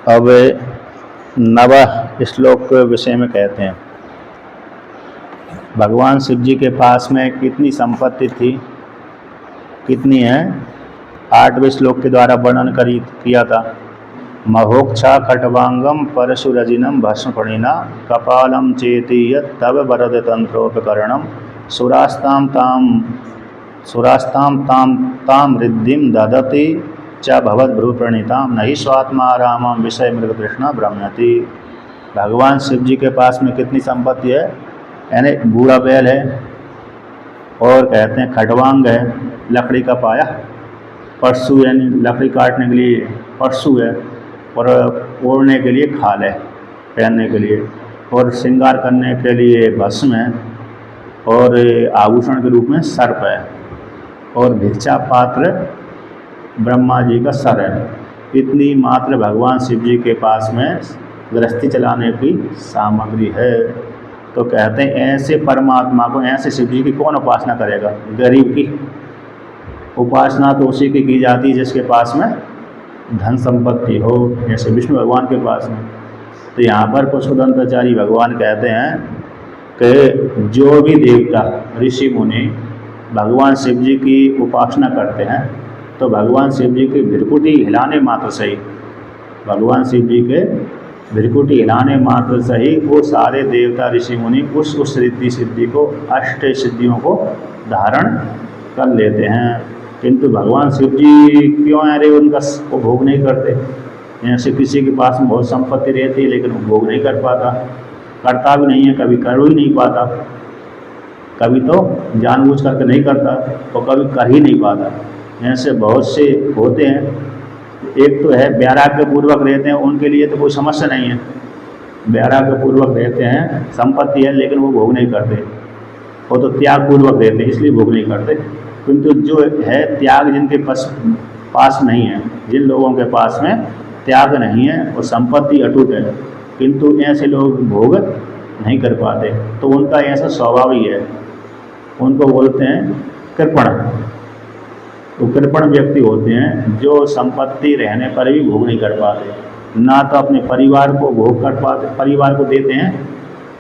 अब नवह श्लोक के विषय में कहते हैं, भगवान शिव जी के पास में कितनी संपत्ति थी, कितनी है, 8वें श्लोक के द्वारा वर्णन किया था। महोक्षा खटवांगम परशुरजिनम भस्मफणिना कपालम चेति यत् तव वरद तंत्रोपकरणम सुरास्ताम ताम ताम रिद्धिम ददति च भवद भ्रूप्रणीताम नहीं स्वात्मा रामम विषय मृग कृष्ण ब्रह्मति। भगवान शिव जी के पास में कितनी संपत्ति है, यानी बूढ़ा बैल है, और कहते हैं खटवांग है, लकड़ी का पाया, परशु यानी लकड़ी काटने के लिए परशु है, और ओढ़ने के लिए खाल है, पहनने के लिए, और श्रृंगार करने के लिए भस्म है, और आभूषण के रूप में सर्प है, और भिक्षा पात्र ब्रह्मा जी का सर है। इतनी मात्र भगवान शिव जी के पास में गृहस्थी चलाने की सामग्री है। तो कहते हैं ऐसे परमात्मा को, ऐसे शिव जी की कौन उपासना करेगा। गरीब की उपासना तो उसी की जाती है जिसके पास में धन संपत्ति हो, जैसे विष्णु भगवान के पास में। तो यहाँ पर पुष्पदंताचार्य भगवान कहते हैं कि जो भी देवता ऋषि मुनि भगवान शिव जी की उपासना करते हैं, तो भगवान शिव जी की भृकुटी हिलाने मात्र से ही, भगवान शिव जी के भृकुटी हिलाने मात्र से ही वो सारे देवता ऋषि मुनि उस रिद्धि सिद्धि को, अष्ट सिद्धियों को धारण कर लेते हैं। किंतु भगवान शिव जी क्यों अरे उनका वो भोग नहीं करते। ऐसे किसी के पास में बहुत संपत्ति रहती है लेकिन वो भोग नहीं कर पाता, करता भी नहीं है, कभी कर भी नहीं पाता, कभी तो जानबूझ करके नहीं करता और कभी कर ही नहीं पाता। ऐसे बहुत से होते हैं। एक तो है वैराग्य पूर्वक रहते हैं, उनके लिए तो कोई समस्या नहीं है, वैराग्य पूर्वक रहते हैं, संपत्ति है लेकिन वो भोग नहीं करते, वो तो त्याग पूर्वक रहते हैं इसलिए भोग नहीं करते। किंतु जो है त्याग जिनके पास नहीं है, जिन लोगों के पास में त्याग नहीं है और संपत्ति अटूट है, किंतु ऐसे लोग भोग नहीं कर पाते, तो उनका ऐसा स्वभाव ही है, उनको बोलते हैं कृपण। तो कृपण व्यक्ति होते हैं जो संपत्ति रहने पर भी भोग नहीं कर पाते, ना तो अपने परिवार को भोग कर पाते, परिवार को देते हैं,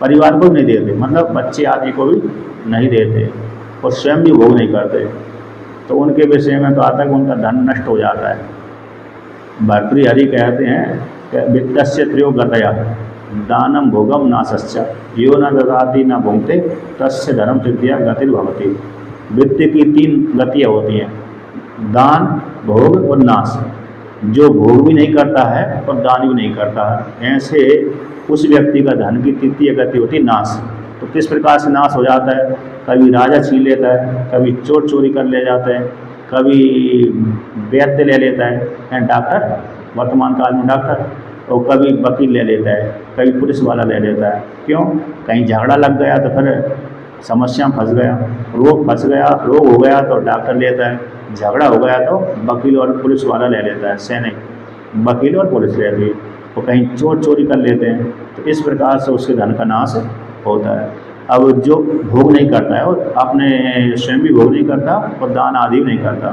परिवार को नहीं देते, मतलब बच्चे आदि को भी नहीं देते, और स्वयं भी भोग नहीं करते। तो उनके विषय में तो आता है कि उनका धन नष्ट हो जाता है। भर्तृहरि कहते हैं कि वित्तस्य त्रयो गतया दानम भोगम नासस्य यो न ददाति न भुंक्ते तस्य धर्म सिद्धिया गतिर्भवति। वित्त की 3 गतियाँ होती हैं, दान, भोग और नाश। जो भोग भी नहीं करता है और दान भी नहीं करता है, ऐसे उस व्यक्ति का धन की 3 गति होती है नाश। तो किस प्रकार से नाश हो जाता है, कभी राजा छीन लेता है, कभी चोर चोरी कर ले जाता है, कभी वैद्य ले लेता है डॉक्टर, वर्तमान काल में डॉक्टर, और कभी वकील ले लेता है, कभी पुलिस वाला ले लेता है। क्यों, कहीं झगड़ा लग गया तो फिर समस्या में फंस गया, रोग हो गया तो डॉक्टर लेता है, झगड़ा हो गया तो वकील और पुलिस वाला ले लेता है, सैनिक वकील और पुलिस लेती है, तो कहीं चोर चोरी कर लेते हैं। तो इस प्रकार से उसके धन का नाश होता है। अब जो भोग नहीं करता है और अपने स्वयं भी भोग नहीं करता और दान आदि भी नहीं करता,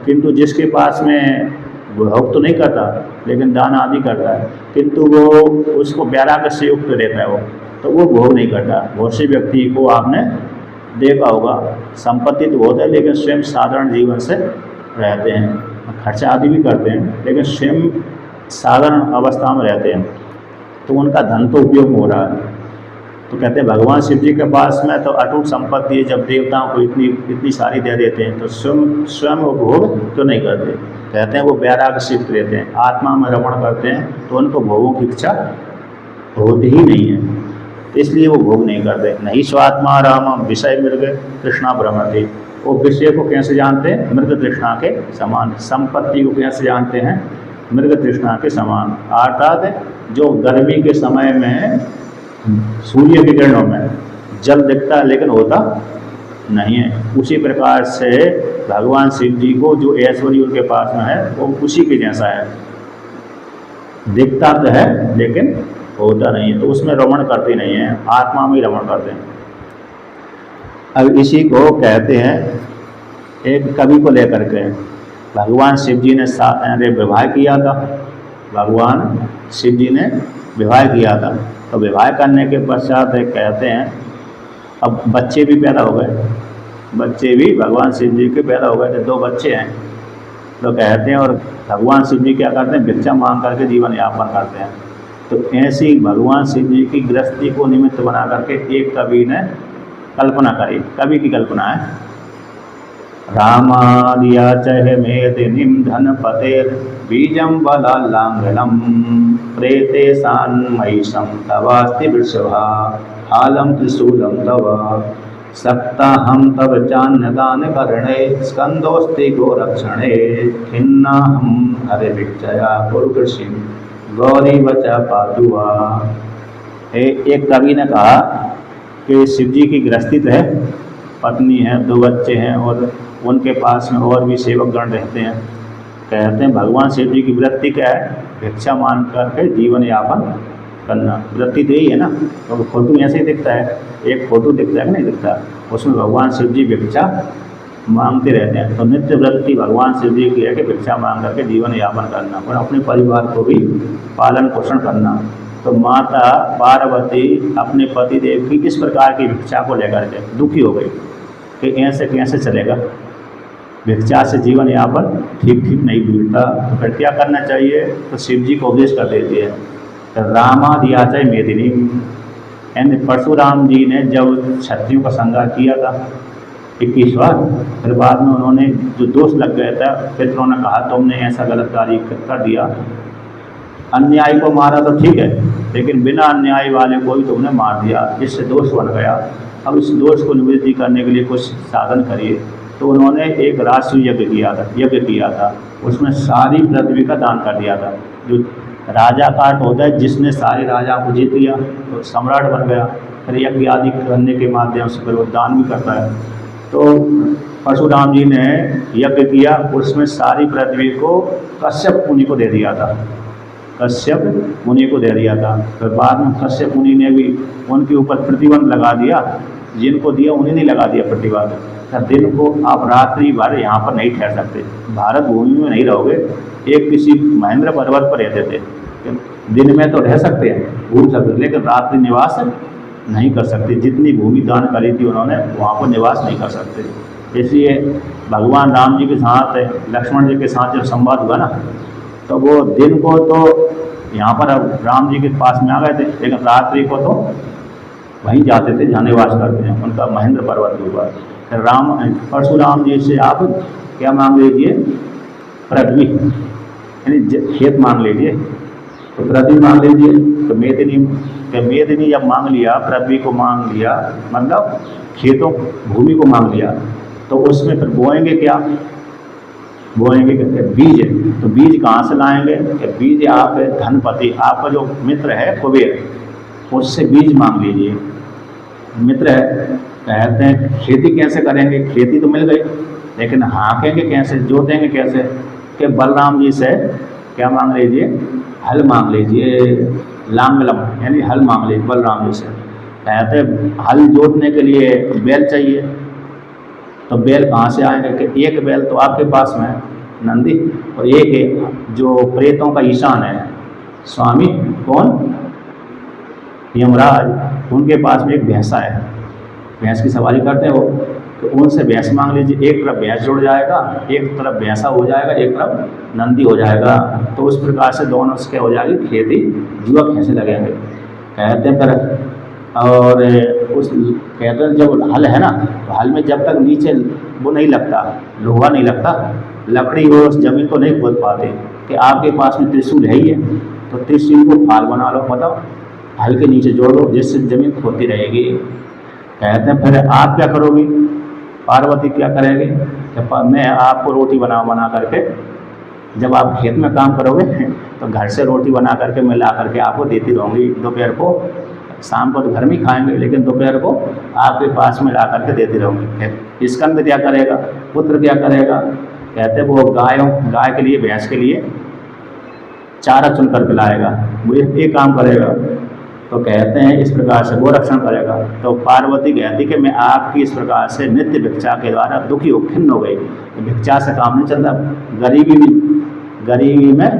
किंतु जिसके पास में भोग तो नहीं करता लेकिन दान आदि करता है, किंतु वो उसको वैराग्य से युक्त रहता है, वो तो वो भोग नहीं करता। बहुत से व्यक्ति को आपने देखा होगा, संपत्ति तो बहुत है लेकिन स्वयं साधारण जीवन से रहते हैं, खर्चा आदि भी करते हैं लेकिन स्वयं साधारण अवस्था में रहते हैं, तो उनका धन तो उपयोग हो रहा है। तो कहते हैं भगवान शिव जी के पास में तो अटूट संपत्ति है, जब देवताओं को इतनी सारी दे देते हैं तो स्वयं वो भोग तो नहीं करते। कहते हैं वो वैराग्य से युक्त रहते हैं, आत्मा में रमण करते हैं, तो उनको भोगों की इच्छा होती ही नहीं है, इसलिए वो भोग नहीं करते। नहीं स्वात्मा राम विषय मृग तृष्णा भ्रमति। वो विषय को कैसे जानते हैं, मृग तृष्णा के समान। संपत्ति को कैसे जानते हैं, मृग तृष्णा के समान। अर्थात जो गर्मी के समय में सूर्य की किरणों में जल दिखता है लेकिन होता नहीं है, उसी प्रकार से भगवान शिव जी को जो ऐश्वर्य उनके पास में है वो उसी के जैसा है, दिखता तो है लेकिन होता नहीं है, तो उसमें रमण करते नहीं है, आत्मा में ही रमण करते हैं। अब इसी को कहते हैं, एक कवि को लेकर के भगवान शिव जी ने विवाह किया था, भगवान शिव जी ने विवाह किया था। तो विवाह करने के पश्चात एक कहते हैं अब बच्चे भी पैदा हो गए, बच्चे भी भगवान शिव जी के पैदा हो गए थे, 2 बच्चे हैं। तो कहते हैं और भगवान शिव जी क्या करते हैं, भिक्षा मांग करके जीवन यापन करते हैं। तो ऐसी भगवान शिव जी की गृहस्थी को निमित्त बना करके एक कवि ने कल्पना करी। कवि की कल्पना है, रामादिया चह मेदिनीं धनपतेर बीजं बलालांगनम प्रेते सान्मयीशं तवास्ति वृषभा हालं त्रिशूलं तव सक्ता हम तव चान्यदान करणे स्कंदोस्ति गोरक्षणे खिन्ना हम हरे भिक्षया कुरुकृषि गौरी वचा पादुआ। एक कवि ने कहा कि शिव जी की गृहस्थी है, पत्नी है, 2 बच्चे हैं और उनके पास में और भी सेवक गण रहते हैं। कहते हैं भगवान शिव जी की वृत्ति क्या है, भिक्षा मांग करके जीवन यापन करना। वृत्ति तो यही है ना। तो फोटो ऐसे ही दिखता है, एक फोटो दिखता है कि नहीं दिखता, उसमें भगवान शिव जी भिक्षा मांगते रहते हैं। तो नित्य वृत्ति भगवान शिव जी की है कि भिक्षा मांग करके जीवन यापन करना और अपने परिवार को भी पालन पोषण करना। तो माता पार्वती अपने पति देव की इस प्रकार की भिक्षा को लेकर के दुखी हो गई कि ऐसे कैसे चलेगा, भिक्षा से जीवन यापन ठीक नहीं मिलता। तो फिर क्या करना चाहिए, तो शिव जी को उपदेश कर देती है। तो रामादियाचय मेदिनी, यानी परशुराम जी ने जब क्षत्रियों का संहार किया था 21 बार, फिर बाद में उन्होंने जो दोष लग गया था, पितरों ने कहा तुमने ऐसा गलत कार्य कर दिया, अन्याय को मारा तो ठीक है लेकिन बिना अन्याय वाले को भी तुमने मार दिया, जिससे दोष बन गया। अब इस दोष को निवृत्ति करने के लिए कुछ साधन करिए। तो उन्होंने एक राष्ट्रीय यज्ञ किया था, उसमें सारी पृथ्वी का दान कर दिया था। जो राजा काट होता है, जिसने सारे राजा को जीत लिया तो सम्राट बन गया, फिर यज्ञ आदि करने के माध्यम से फिर वो दान भी करता है। तो परशुराम जी ने यज्ञ किया, उसमें सारी पृथ्वी को कश्यप मुनि को दे दिया था, कश्यप मुनि को दे दिया था। फिर बाद में कश्यप मुनि ने भी उनके ऊपर प्रतिबंध लगा दिया, जिनको दिया उन्हें नहीं लगा दिया प्रतिबंध। दिन को आप रात्रि भर यहाँ पर नहीं ठहर सकते, भारत भूमि में नहीं रहोगे, एक किसी महेंद्र पर्वत पर रहते थे। दिन में तो रह सकते हैं, घूम सकते, लेकिन रात्रि निवास नहीं कर सकते। जितनी भूमि दान करी थी उन्होंने, वहाँ पर निवास नहीं कर सकते। इसलिए भगवान राम जी के साथ लक्ष्मण जी के साथ जब संवाद हुआ ना, तो वो दिन को तो यहाँ पर राम जी के पास में आ गए थे, लेकिन रात्रि को तो वहीं जाते थे जहाँ निवास करते हैं, उनका महेंद्र पर्वत के ऊपर। परशुराम जी से आप क्या मांग लीजिए, पृथ्वी यानी खेत मांग लीजिए, तो पृथ्वी मांग लीजिए। तो मेदिनी जब मांग लिया, पृथ्वी को मांग लिया, मतलब खेतों भूमि को मांग लिया, तो उसमें फिर बोएंगे क्या, बोएंगे कहते बीज। तो बीज कहाँ से लाएंगे, बीज आप धनपति, आपका जो मित्र है कुबेर, उससे बीज मांग लीजिए। मित्र है, कहते हैं खेती कैसे करेंगे, खेती तो मिल गई लेकिन हाँकेंगे कैसे, जोतेंगे कैसे, कि बलराम जी से क्या मांग लीजिए, हल मांग लीजिए, लांगलम यानी हल मांग लीजिए बलराम जी से। कहते हल जोतने के लिए बैल चाहिए, तो बैल कहाँ से आएंगे, कि एक बैल तो आपके पास में नंदी, और एक जो प्रेतों का ईशान है स्वामी, कौन, यमराज, उनके पास में एक भैंसा है, भैंस की सवारी करते हैं वो, तो उनसे भैंस मांग लीजिए। एक तरफ भैंस जुड़ जाएगा, एक तरफ भैंसा हो जाएगा, एक तरफ नंदी हो जाएगा, तो उस प्रकार से दोनों से क्या हो जाएगी, खेती जुआ कैसे लगेंगे। कहते हैं फिर और उस कहते हैं जब हल है ना, तो हल में जब तक नीचे वो नहीं लगता, लोहा नहीं लगता, लकड़ी वो उस जमीन को नहीं खोद पाते, कि आपके पास में त्रिशूल है ही है, तो त्रिशूल को फाल बना लो, बताओ हल के नीचे जोड़ दो, जिससे जमीन खोदती रहेगी। कहते हैं फिर आप क्या करोगी, पार्वती क्या करेंगे, मैं आपको रोटी बना करके, जब आप खेत में काम करोगे तो घर से रोटी बना करके मैं ला करके आपको देती रहूँगी। दोपहर को, शाम को तो घर में खाएंगे, लेकिन दोपहर को आपके पास में ला करके देती रहूँगी। स्कंद क्या करेगा, पुत्र क्या करेगा, कहते हैं वो गाय के लिए, भैंस के लिए चारा चुन कर पिलाएगा, वो ये काम करेगा। तो कहते हैं इस प्रकार से वो रक्षण करेगा। तो पार्वती कहती कि मैं आपकी इस प्रकार से नित्य भिक्षा के द्वारा दुखी हो, खिन्न हो गई। तो भिक्षा से काम नहीं चलता, गरीबी में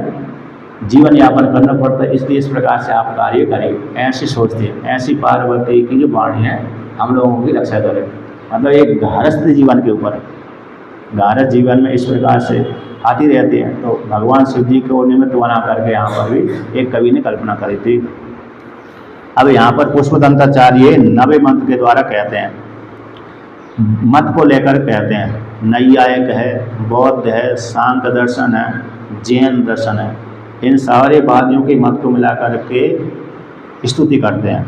जीवन यापन करना पड़ता है, इसलिए इस प्रकार से आप कार्य करें, ऐसी सोचते हैं। ऐसी पार्वती की जो वाणी है हम लोगों की रक्षा करें, मतलब एक गृहस्थ जीवन के ऊपर, गृहस्थ जीवन में इस प्रकार से आती रहती है। तो भगवान शिव जी को निमित्त बना करके यहाँ पर भी एक कवि ने कल्पना करी थी। अब यहाँ पर पुष्पदंताचार्य नवे मंत्र के द्वारा कहते हैं, मत को लेकर कहते हैं। नैयायिक है, बौद्ध है, सांख्य दर्शन है, जैन दर्शन है, इन सारे वादियों के मत को मिलाकर के स्तुति करते हैं।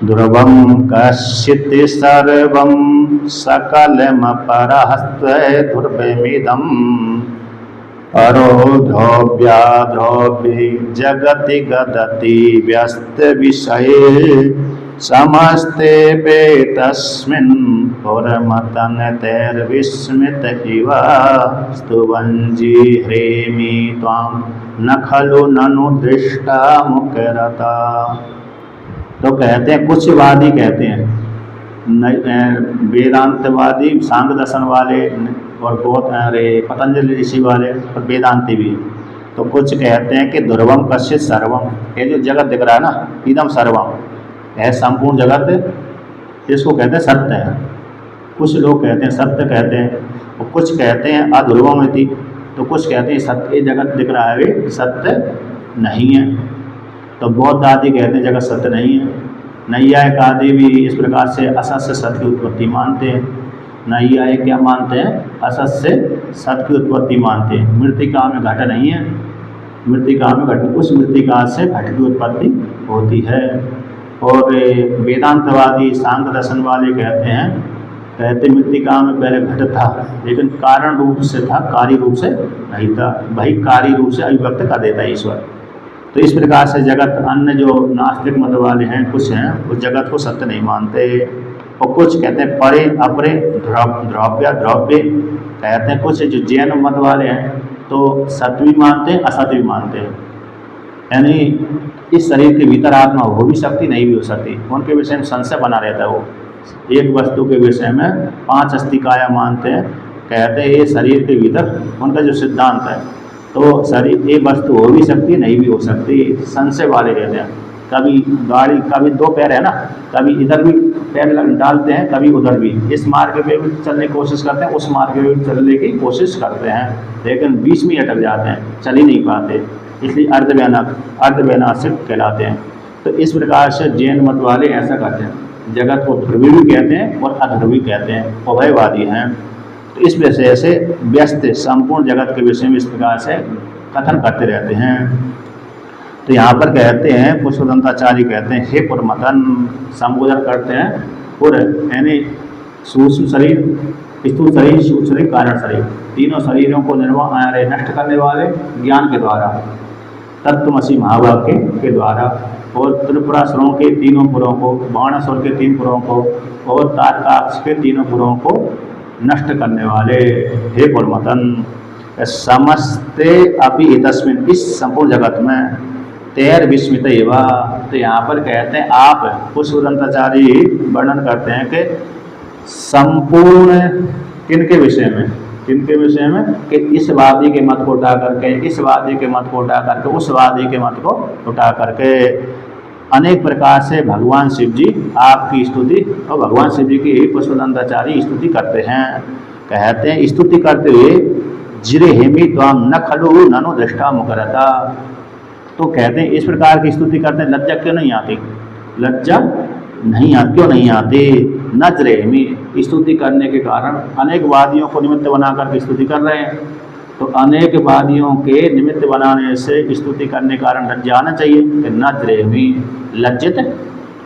ध्रुवम कश्चित् सर्वं सकलमपरहस्त ध्रुवमिदं परो ध्रुव्याध्रुवे जगति गदति व्यस्त विषये समस्ते पे तस्मिन् पुरमतनतैर्विस्मित इव स्तुवन्जी ह्रेमि त्वां न खलु ननु दृष्टा मुकरता। तो कहते हैं कुछ वादी कहते हैं, वेदांतवादी, सांख्य दर्शन वाले और पतंजलि ऋषि वाले और वेदांती भी। तो कुछ कहते हैं कि ध्रुवम कश्चित् सर्वम, ये जो जगत दिख रहा है ना, इदम सर्वम, यह संपूर्ण जगत, इसको कहते हैं सत्य है। कुछ लोग कहते हैं सत्य कहते हैं, और कुछ कहते हैं अध्रुवम इति, तो कुछ कहते हैं सत्य जगत दिख रहा है वे सत्य नहीं है। तो बौद्ध आदि कहते हैं जगत सत्य नहीं है। नैयायिक आदि भी इस प्रकार से असत से सत्य की उत्पत्ति मानते हैं। नैयायिक क्या मानते हैं? असत से सत्य की उत्पत्ति मानते हैं। मृत्तिका में घट नहीं है, मृत्तिका में घट, उस मृत्तिका से घट की उत्पत्ति होती है। और वेदांतवादी, सांख्य दर्शन वाले कहते मृत्तिका में पहले घट था, लेकिन कारण रूप से था, कार्य रूप से नहीं था। भाई कार्य रूप से अभिव्यक्त कर देता है ईश्वर। तो इस प्रकार से जगत, अन्य जो नास्तिक मत वाले हैं कुछ हैं, वो जगत को सत्य नहीं मानते। और कुछ कहते हैं परे अपरे द्रव्य कहते हैं। कुछ जो जैन मत वाले हैं तो सत्य भी मानते हैं, असत्य भी मानते हैं। यानी इस शरीर के भीतर आत्मा हो भी सकती, नहीं भी हो सकती, उनके विषय में संशय बना रहता है। वो एक वस्तु के विषय में 5 अस्तिकाया मानते हैं, कहते हैं ये शरीर के भीतर, उनका जो सिद्धांत है, तो शरीर ये वस्तु हो भी सकती है, नहीं भी हो सकती, संशय वाले रहते हैं। कभी गाड़ी, कभी 2 पैर है ना, कभी इधर भी पैर डालते हैं, कभी उधर भी, इस मार्ग पे भी चलने की कोशिश करते हैं, उस मार्ग पे भी चलने की कोशिश करते हैं, लेकिन बीच में अटक जाते हैं, चल ही नहीं पाते, इसलिए अर्धवैनाशिक कहलाते हैं। तो इस प्रकार से जैन मत वाले ऐसा करते हैं, जगत को ध्रुवी भी कहते हैं और अध्रुवी कहते हैं, उभयवादी हैं। तो इस विषय से व्यस्त संपूर्ण जगत के विषय में इस प्रकार से कथन करते रहते हैं। तो यहाँ पर कहते हैं, पुष्पदंताचार्य कहते हैं, हे पुरमतन, संबोधन करते हैं पुर यानी सूक्ष्म शरीर, स्थूल शरीर, सूक्ष्म शरीर, कारण शरीर, तीनों शरीरों को नष्ट करने वाले ज्ञान के द्वारा, तत्त्वमसि महावाक्य के द्वारा, और त्रिपुरासुरों के तीनों पुरों को, बाणासुर के 3 पुरों को, और तारकाक्ष के 3 पुरों को नष्ट करने वाले, हे पुरमतन, समस्ते अपि तस्मिन्, इस संपूर्ण जगत में, तैर विस्मित एवा। तो यहाँ पर कहते हैं, आप पुष्पदंताचार्य वर्णन करते हैं कि संपूर्ण किनके विषय में, किनके विषय में, कि इस वादी के मत को उठा करके, इस वादी के मत को उठा करके, उस वादी के मत को उठा करके अनेक प्रकार से भगवान शिव जी आपकी स्तुति, और भगवान शिव जी की पुष्पदंताचार्य स्तुति करते हैं। कहते हैं स्तुति करते हुए, जिरे हेमी त्वाम न खलु ननु दृष्टा मुकरता। तो कहते हैं इस प्रकार की स्तुति करते हैं, लज्जा क्यों नहीं आती, लज्जा नहीं आती, क्यों नहीं आती? नजरे हेमी, स्तुति करने के कारण अनेक वादियों को निमित्त बनाकर स्तुति कर रहे हैं। तो अनेक वादियों के निमित्त बनाने से स्तुति करने के कारण लज्जा आना चाहिए, नजरे हेमी, लज्जित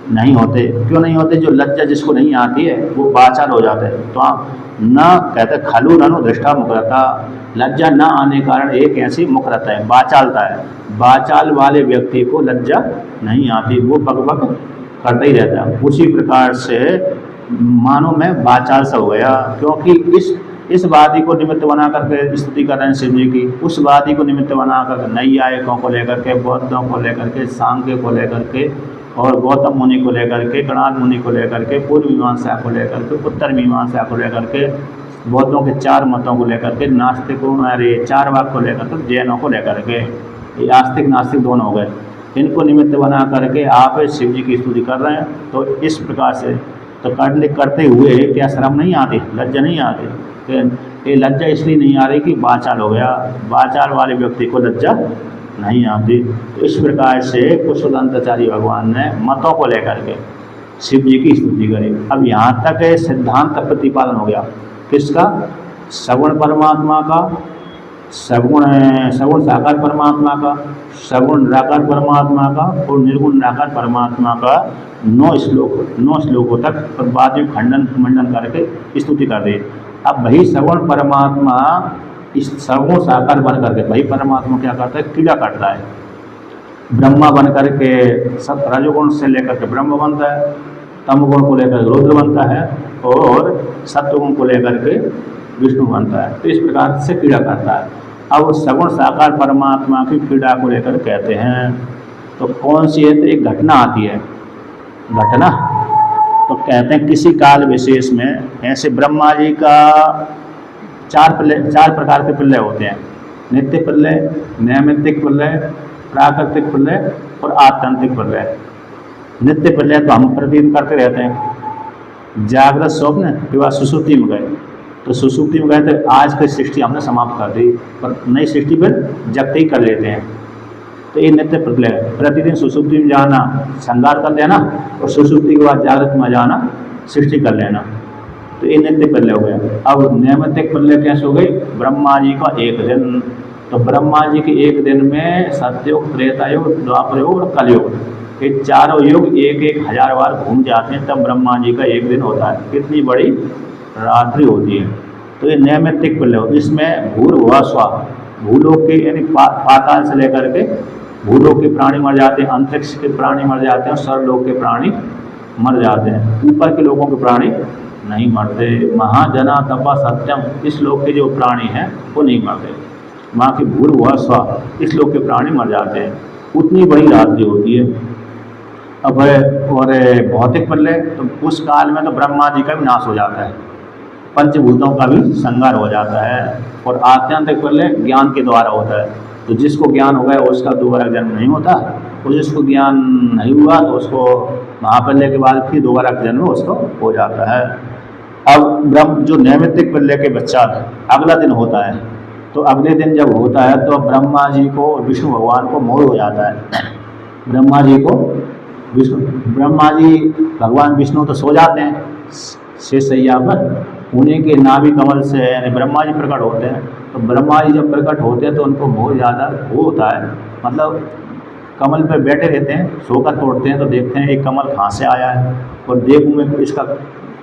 नहीं होते। क्यों नहीं होते? जो लज्जा जिसको नहीं आती है वो वाचाल हो जाते हैं। तो आप न कहते खलु ननु दृष्टा मुकरता, लज्जा न आने के कारण एक ऐसी मुकरता है, वाचालता है। वाचाल वाले व्यक्ति को लज्जा नहीं आती, वो बकबक करता ही रहता है। उसी प्रकार से मानो मैं वाचाल सा हो गया, क्योंकि इस वादी को निमित्त बना करके स्तुति कर रहे हैं शिव जी की, उस वादी को निमित्त बना करके नैयायिकों को लेकर के, बौद्धों को लेकर के, सांख्य को लेकर के, और गौतम मुनि को लेकर के, कणाद मुनि को लेकर के, पूर्व मीमांसा को लेकर के, उत्तर मीमांसा को लेकर के, बौद्धों के 4 मतों को लेकर के, नास्तिकों अरे 4 वाक को लेकर के, जैनों को लेकर के, ये आस्तिक नास्तिक दोनों हो गए। इनको निमित्त बना करके आप शिव जी की स्तुति कर रहे हैं। तो इस प्रकार से तो करते हुए क्या शर्म नहीं आती, लज्जा नहीं आती? ये लज्जा इसलिए नहीं आ रही कि वाचाल हो गया, वाचाल वाले व्यक्ति को लज्जा नहीं आती। तो इस प्रकार से कुशोदंताचार्य भगवान ने मतों को लेकर के शिव जी की स्तुति करी। अब यहाँ तक सिद्धांत प्रतिपादन हो गया, किसका? सगुण परमात्मा का, सगुण साकार परमात्मा का, सगुण निराकार परमात्मा का और निर्गुण निराकार परमात्मा का 9 श्लोकों तक बाद में खंडन मंडन करके स्तुति कर दी। अब वही सगुण परमात्मा इस सगुण साकार बन करके वही परमात्मा क्या करता है? क्रीड़ा करता है। ब्रह्मा बन करके सब रजोगुण से लेकर के ब्रह्म बनता है, तमगुण को लेकर रुद्र बनता है और सत्वगुण को लेकर के विष्णु बनता है। तो इस प्रकार से क्रीड़ा करता है। अब सगुण साकार परमात्मा की क्रीड़ा को लेकर कहते हैं तो कौन सी है? तो एक घटना आती है, घटना तो कहते हैं किसी काल विशेष में ऐसे ब्रह्मा जी का 4 प्रकार के प्रलय होते हैं। नित्य प्रलय, नैमित्तिक प्रलय, प्राकृतिक प्रलय और आत्यंतिक प्रलय। नित्य प्रलय तो हम प्रतिदिन करते रहते हैं, जागृत स्वप्न के बाद सुसुप्ति में गए, तो सुसुप्ति में गए तो आज की सृष्टि हमने समाप्त कर दी, पर नई सृष्टि पर जगते ही कर लेते हैं। तो ये नित्य प्रलय, प्रतिदिन सुसुप्ति में जाना, संगार कर लेना और सुसुप्ति के बाद जागृत में जाना, सृष्टि कर लेना, तो ये नित्य प्रलय हो गया। अब नैमित्तिक प्रलय कैसे हो गई? ब्रह्मा जी का 1 दिन, तो ब्रह्मा जी के 1 दिन में सतयुग, त्रेता युग, द्वापर युग और कलयुग, ये चारों युग 1-1 हज़ार बार घूम जाते हैं, तब ब्रह्मा जी का 1 दिन होता है। कितनी बड़ी रात्रि होती है। तो ये नैमित्तिक प्रलय हो, इसमें भूर्भुवः स्वः, भूलोक के यानी पाताल से लेकर के भूलोक के प्राणी मर जाते हैं, अंतरिक्ष के प्राणी मर जाते हैं, सर्वलोक के प्राणी मर जाते हैं, ऊपर के लोगों के प्राणी नहीं मरते। महाजना तपा सत्यम, इस लोक के जो प्राणी हैं वो नहीं मरते। वहाँ की भूर्भुवः स्वः, इस लोक के प्राणी मर जाते हैं। उतनी बड़ी रात्रि होती है। अब और भौतिक प्रलय, तो उस काल में तो ब्रह्मा जी का भी नाश हो जाता है, पंचभूतों का भी संहार हो जाता है। और आत्यंतिक प्रलय ज्ञान के द्वारा होता है, तो जिसको ज्ञान हो गया उसका दोबारा जन्म नहीं होता, और जिसको ज्ञान नहीं हुआ तो उसको महाप्रलय के बाद फिर दोबारा जन्म उसको हो जाता है। अब जो नैमित्तिक प्रलय के पश्चात अगला दिन होता है, तो अगले दिन जब होता है तो ब्रह्मा जी को और विष्णु भगवान को मोह हो जाता है। ब्रह्मा जी भगवान विष्णु तो सो जाते हैं शेषशैया पर, उन्हीं के नाभि कमल से यानी ब्रह्मा जी प्रकट होते हैं। तो ब्रह्मा जी जब प्रकट होते हैं तो उनको बहुत ज़्यादा वो होता है, मतलब कमल पे बैठे रहते हैं, सोकर तोड़ते हैं तो देखते हैं एक कमल कहाँ से आया है और देखूँ में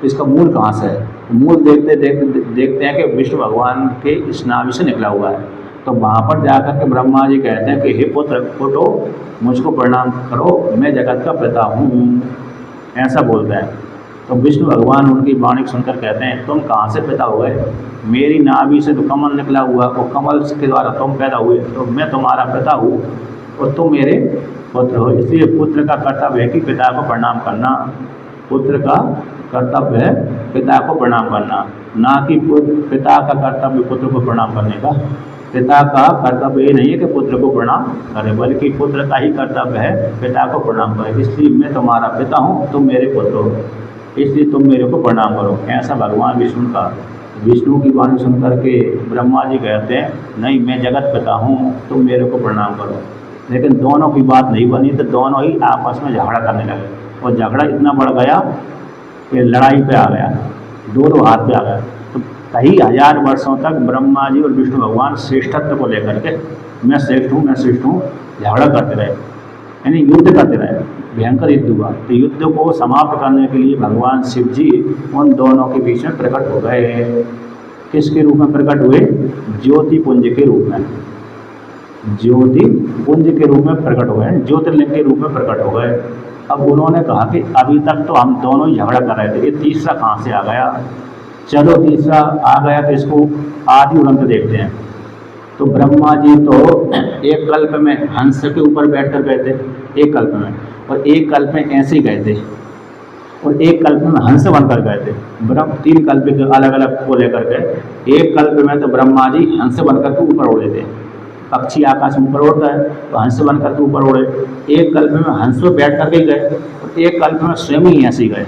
इसका मूल कहाँ से है। मूल देखते हैं कि विष्णु भगवान के इस नाभि से निकला हुआ है। तो वहाँ पर जाकर के ब्रह्मा जी कहते हैं कि हे पुत्र उठो, मुझको प्रणाम करो, मैं जगत का पिता हूँ, ऐसा बोलते हैं। तो विष्णु भगवान उनकी वाणी सुनकर कहते हैं तुम कहाँ से पैदा हुए? मेरी नाभि से तो कमल निकला हुआ और कमल के द्वारा तुम पैदा हुए, तो मैं तुम्हारा पिता हूँ और तुम मेरे पुत्र हो। इसलिए पुत्र का कर्तव्य है कि पिता को प्रणाम करना, पुत्र का कर्तव्य है पिता को प्रणाम करना, ना कि पिता का कर्तव्य पुत्र को प्रणाम करने का। पिता का कर्तव्य ये नहीं है कि पुत्र को प्रणाम करे, बल्कि पुत्र का ही कर्तव्य है पिता को प्रणाम करे। इसलिए मैं तुम्हारा पिता हूँ, तुम मेरे पुत्र हो, इसलिए तुम मेरे को प्रणाम करो। ऐसा भगवान विष्णु की वाणी सुन करके ब्रह्मा जी कहते हैं नहीं, मैं जगत पिता हूँ, तुम मेरे को प्रणाम करो। लेकिन दोनों की बात नहीं बनी, तो दोनों ही आपस में झगड़ा करने लगे और झगड़ा इतना बढ़ गया कि लड़ाई पे आ गया, दोनों हाथ पे आ गया। तो कई हजार वर्षों तक ब्रह्मा जी और विष्णु भगवान श्रेष्ठत्व को लेकर के मैं श्रेष्ठ हूँ, मैं श्रेष्ठ हूँ झगड़ा करते रहे, यानी युद्ध करते रहे, भयंकर युद्ध हुआ। तो युद्ध को समाप्त करने के लिए भगवान शिव जी उन दोनों के बीच में प्रकट हो गए। किसके रूप में प्रकट हुए? ज्योति पुंज के रूप में, ज्योति पुंज के रूप में प्रकट हो गए, ज्योतिर्लिंग के रूप में प्रकट हो गए। अब उन्होंने कहा कि अभी तक तो हम दोनों ही झगड़ा कर रहे थे, ये तीसरा कहाँ से आ गया? चलो तीसरा आ गया तो इसको आदि उड़ंत देखते हैं। तो ब्रह्मा जी तो एक कल्प में हंस के ऊपर बैठकर गए थे, एक कल्प में, और एक कल्प में ऐसे ही गए थे, और एक कल्प में हंस बनकर गए थे। ब्रह्म 3 कल्प के अलग अलग को लेकर के, एक कल्प में तो ब्रह्मा जी हंस बनकर के ऊपर उड़े थे, पक्षी आकाश में ऊपर उड़ता है तो हंस बनकर के ऊपर उड़े। एक कल्प में हंस पर बैठ करके गए, और एक कल्प में स्वयं ही ऐसे ही गए।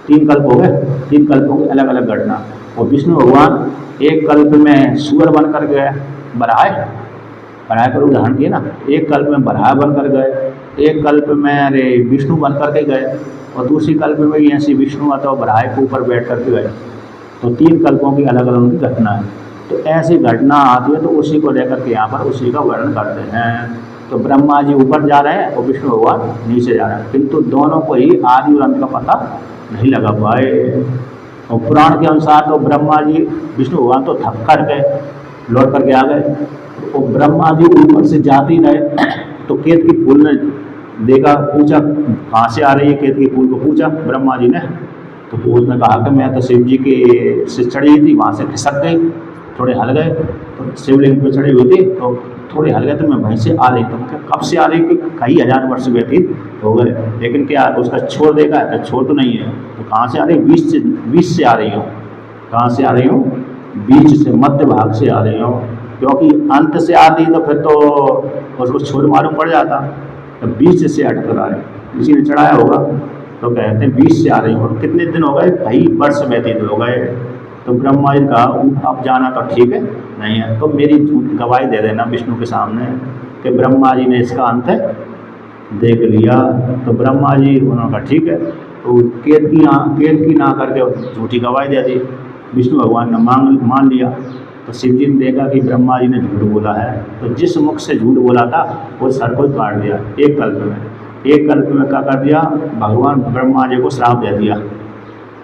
3 कल्प हो गए, 3 कल्पों की अलग अलग घटना। और विष्णु भगवान एक कल्प में सूअर बनकर गए, बराह पर उदाहरण दिए ना, एक कल्प में बराह बनकर गए, एक कल्प में अरे विष्णु बनकर के गए, और दूसरी कल्प में भी ऐसी विष्णु अथवा बराह के ऊपर बैठ करके गए। तो 3 कल्पों की अलग अलग उनकी घटना है। तो ऐसी घटना आती है तो उसी को लेकर के यहाँ पर उसी का वर्णन करते हैं। तो ब्रह्मा जी ऊपर जा रहे हैं और विष्णु भगवान नीचे जा रहे हैं, किंतु दोनों को ही आदि और अंत का पता नहीं लगा पाए। और पुराण के अनुसार तो ब्रह्मा जी विष्णु भगवान तो थक कर गए, लौट करके आ गए। और ब्रह्मा जी ऊपर से जाते ही रहे तो केत की फूल ने देखा, पूछा कहाँ से आ रही है, केत की फूल को पूछा ब्रह्मा जी ने। तो उसने कहा कि मैं तो शिव जी के से चढ़ी थी, वहाँ से खिसक गई, थोड़े हल गए। तो शिवलिंग पे चढ़ी हुई थी तो थोड़े हल गए, तो मैं वहीं से आ रही। तो कब से आ रही कि कई हज़ार वर्ष व्यतीत हो गए, लेकिन क्या उसका छोर देखा है तो छोर तो नहीं है। तो कहाँ से आ रही, बीच से आ रही हूँ। कहाँ से आ रही हूँ, बीच से, मध्य भाग से आ रही हूँ, क्योंकि अंत से आती तो फिर तो उसको छोर मालूम पड़ जाता। तो बीच से हट कर आ रही, किसी ने चढ़ाया होगा तो कहते हैं बीच से आ रही हूँ। कितने दिन हो गए, कई वर्ष व्यतीत हो गए। तो ब्रह्मा जी कहा अब जाना तो ठीक है नहीं है, तो मेरी गवाही दे देना विष्णु के सामने कि ब्रह्मा जी ने इसका अंत देख लिया। तो ब्रह्मा जी उन्होंने कहा ठीक है। तो केत की ना करके झूठी गवाही दे दी। विष्णु भगवान ने मान लिया। तो शिव जी ने देखा कि ब्रह्मा जी ने झूठ बोला है, तो जिस मुख से झूठ बोला था वो सर को काट दिया। एक कल्प में क्या कर दिया, भगवान ब्रह्मा जी को श्राप दे दिया,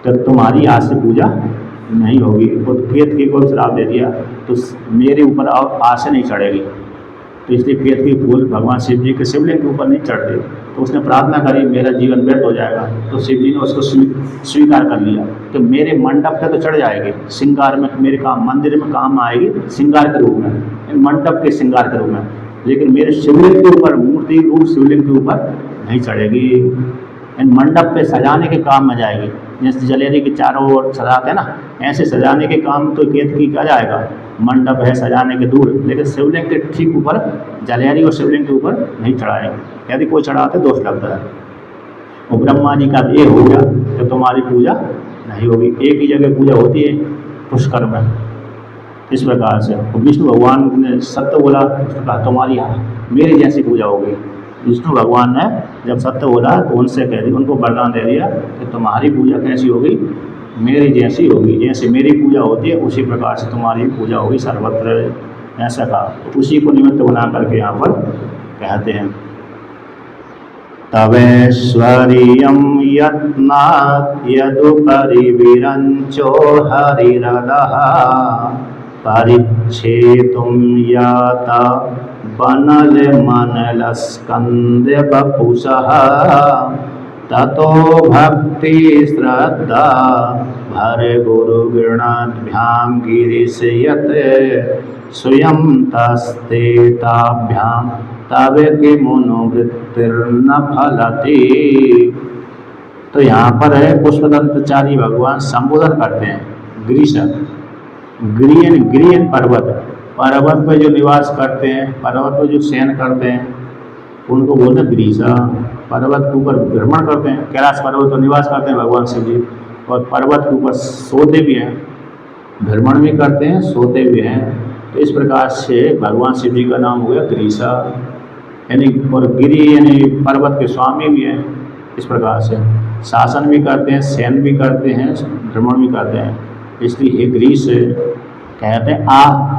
तो तुम्हारी आज से पूजा नहीं होगी। और केत की को श्राप दे दिया तो मेरे ऊपर आज से नहीं चढ़ेगी। तो इसलिए केत की फूल भगवान शिव जी के शिवलिंग के ऊपर नहीं चढ़ते। तो उसने प्रार्थना करी मेरा जीवन व्यर्थ हो जाएगा। तो शिव जी ने उसको स्वीकार कर लिया कि मेरे मंडप पे तो चढ़ जाएगी, श्रृंगार में मेरे काम, मंदिर में काम आएगी श्रृंगार के रूप में, मंडप के श्रृंगार के रूप में, लेकिन मेरे शिवलिंग के ऊपर, मूर्ति रूप शिवलिंग के ऊपर नहीं चढ़ेगी। मंडप पे सजाने के काम में जाएगी। जैसे जलेरी के चारों ओर सजाते हैं ना, ऐसे सजाने के काम तो केत की क्या जाएगा, मंडप है सजाने के दूर, लेकिन शिवलिंग के ठीक ऊपर जलेरी और शिवलिंग के ऊपर नहीं चढ़ाएंगे। यदि कोई चढ़ाते दोष लगता है। और ब्रह्मा जी का ये हो गया तो तुम्हारी पूजा नहीं होगी। एक ही जगह पूजा होती है, पुष्कर में। इस प्रकार से विष्णु भगवान ने सत्य बोला, कहा तुम्हारी मेरी जैसी पूजा होगी। विष्णु भगवान ने जब सत्य बोला तो उनसे कह दिया, उनको वरदान दे दिया कि तुम्हारी पूजा कैसी होगी, मेरी जैसी होगी। जैसे मेरी पूजा होती है उसी प्रकार से तुम्हारी पूजा होगी सर्वत्र, ऐसा कहा। तो उसी को निमित्त बना करके यहाँ पर कहते हैं तवेश्वर्यं यत्नात् यदुपरि विरंचो हरिरदः परिच्छेतुं याता बनलमनलस्कन्धे बपुषः ततो भक्ति श्रद्धा भरे गुरुगणाभ्यां गिरिशयते स्वयं तस्ते ताभ्यां तवे किमुनुवृत्तिर्न फलति। तो यहाँ पर है पुष्पदंतचारी भगवान संबोधन करते हैं गिरीश, गिरियन पर्वत पे जो निवास करते हैं, पर्वत पे जो शयन करते हैं उनको बोलते हैं गिरीशा। पर्वत के ऊपर भ्रमण करते हैं, कैलाश पर्वत पर निवास करते हैं भगवान शिव जी, और पर्वत के ऊपर सोते भी हैं, भ्रमण भी करते हैं, सोते भी हैं। तो इस प्रकार से भगवान शिव जी का नाम हो गया गिरीशा, यानी, और गिरी यानी पर्वत के स्वामी भी हैं। इस प्रकार से शासन भी करते हैं, शयन भी करते हैं, भ्रमण भी करते हैं। इसलिए हे गिरीश कहते हैं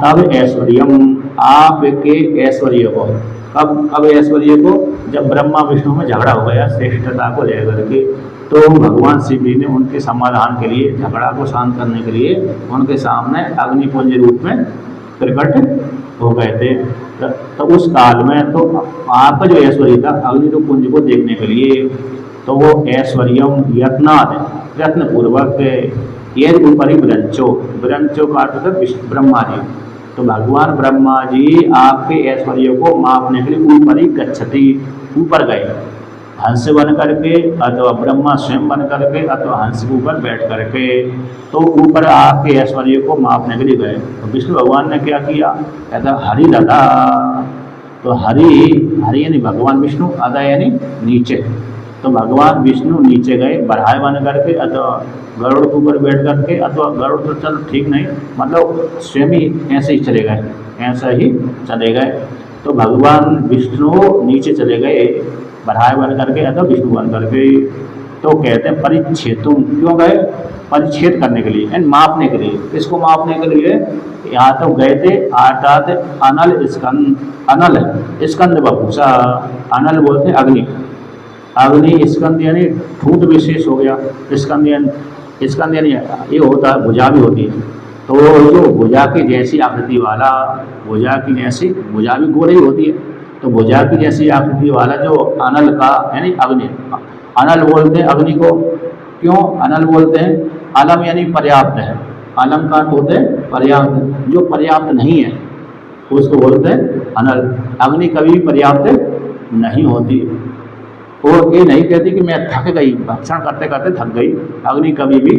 तब ऐश्वर्यम, आपके ऐश्वर्य को, कब ऐश्वर्य को, जब ब्रह्मा विष्णु में झगड़ा हो गया श्रेष्ठता को लेकर के, तो भगवान शिव जी ने उनके समाधान के लिए, झगड़ा को शांत करने के लिए उनके सामने अग्निपुंज रूप में प्रकट हो गए थे। तो उस काल में तो आपका जो ऐश्वर्य था अग्निपुंज को देखने के लिए, तो वो ऐश्वर्यम यत्नाद, यत्न पूर्वक ये ऊपरी विरंचो का अर्थ है ब्रह्मा जी। तो भगवान ब्रह्मा जी आपके ऐश्वर्य को मापने के लिए ऊपरी गच्छति, ऊपर गए, हंस बन करके अथवा ब्रह्मा स्वयं बन करके अथवा हंस के ऊपर बैठ करके, तो ऊपर आके ऐश्वर्य को मापने के लिए गए। तो विष्णु भगवान ने क्या किया, कहता हरि दादा, तो हरि हरि यानी भगवान विष्णु, अदा यानी नीचे, तो भगवान विष्णु नीचे गए बराह बन करके अथवा गरुड़ के ऊपर बैठ करके, अथवा गरुड़ तो चल ठीक नहीं, मतलब स्वयं ही ऐसे ही चले गए, ऐसा ही चले गए। तो भगवान विष्णु नीचे चले गए बराह बन करके अथवा विष्णु बन करके। तो कहते हैं परिच्छेदुम, क्यों गए, परिच्छेद करने के लिए यानी मापने के लिए। किसको मापने के लिए, यहाँ तो गए थे अर्थात अनल स्कंद, अनल स्कंद बपूसा, अनल बोलते अग्नि, अग्नि स्कंद यानी ठूंठ विशेष हो गया, स्कंद यानी ये होता है भुजा भी होती है, तो जो भुजा की जैसी आकृति वाला, भुजा की जैसी, भुजा भी गोल ही होती है, तो भुजा की जैसी आकृति वाला जो अनल का यानी अग्नि, अनल बोलते हैं अग्नि को। क्यों अनल बोलते हैं, अलम यानी पर्याप्त है, अलम का अर्थ होते हैं पर्याप्त, जो पर्याप्त नहीं है उसको बोलते हैं अनल। अग्नि कभी भी पर्याप्त नहीं होती, वो ये नहीं कहती कि मैं थक गई, भक्षण करते करते थक गई, अग्नि कभी भी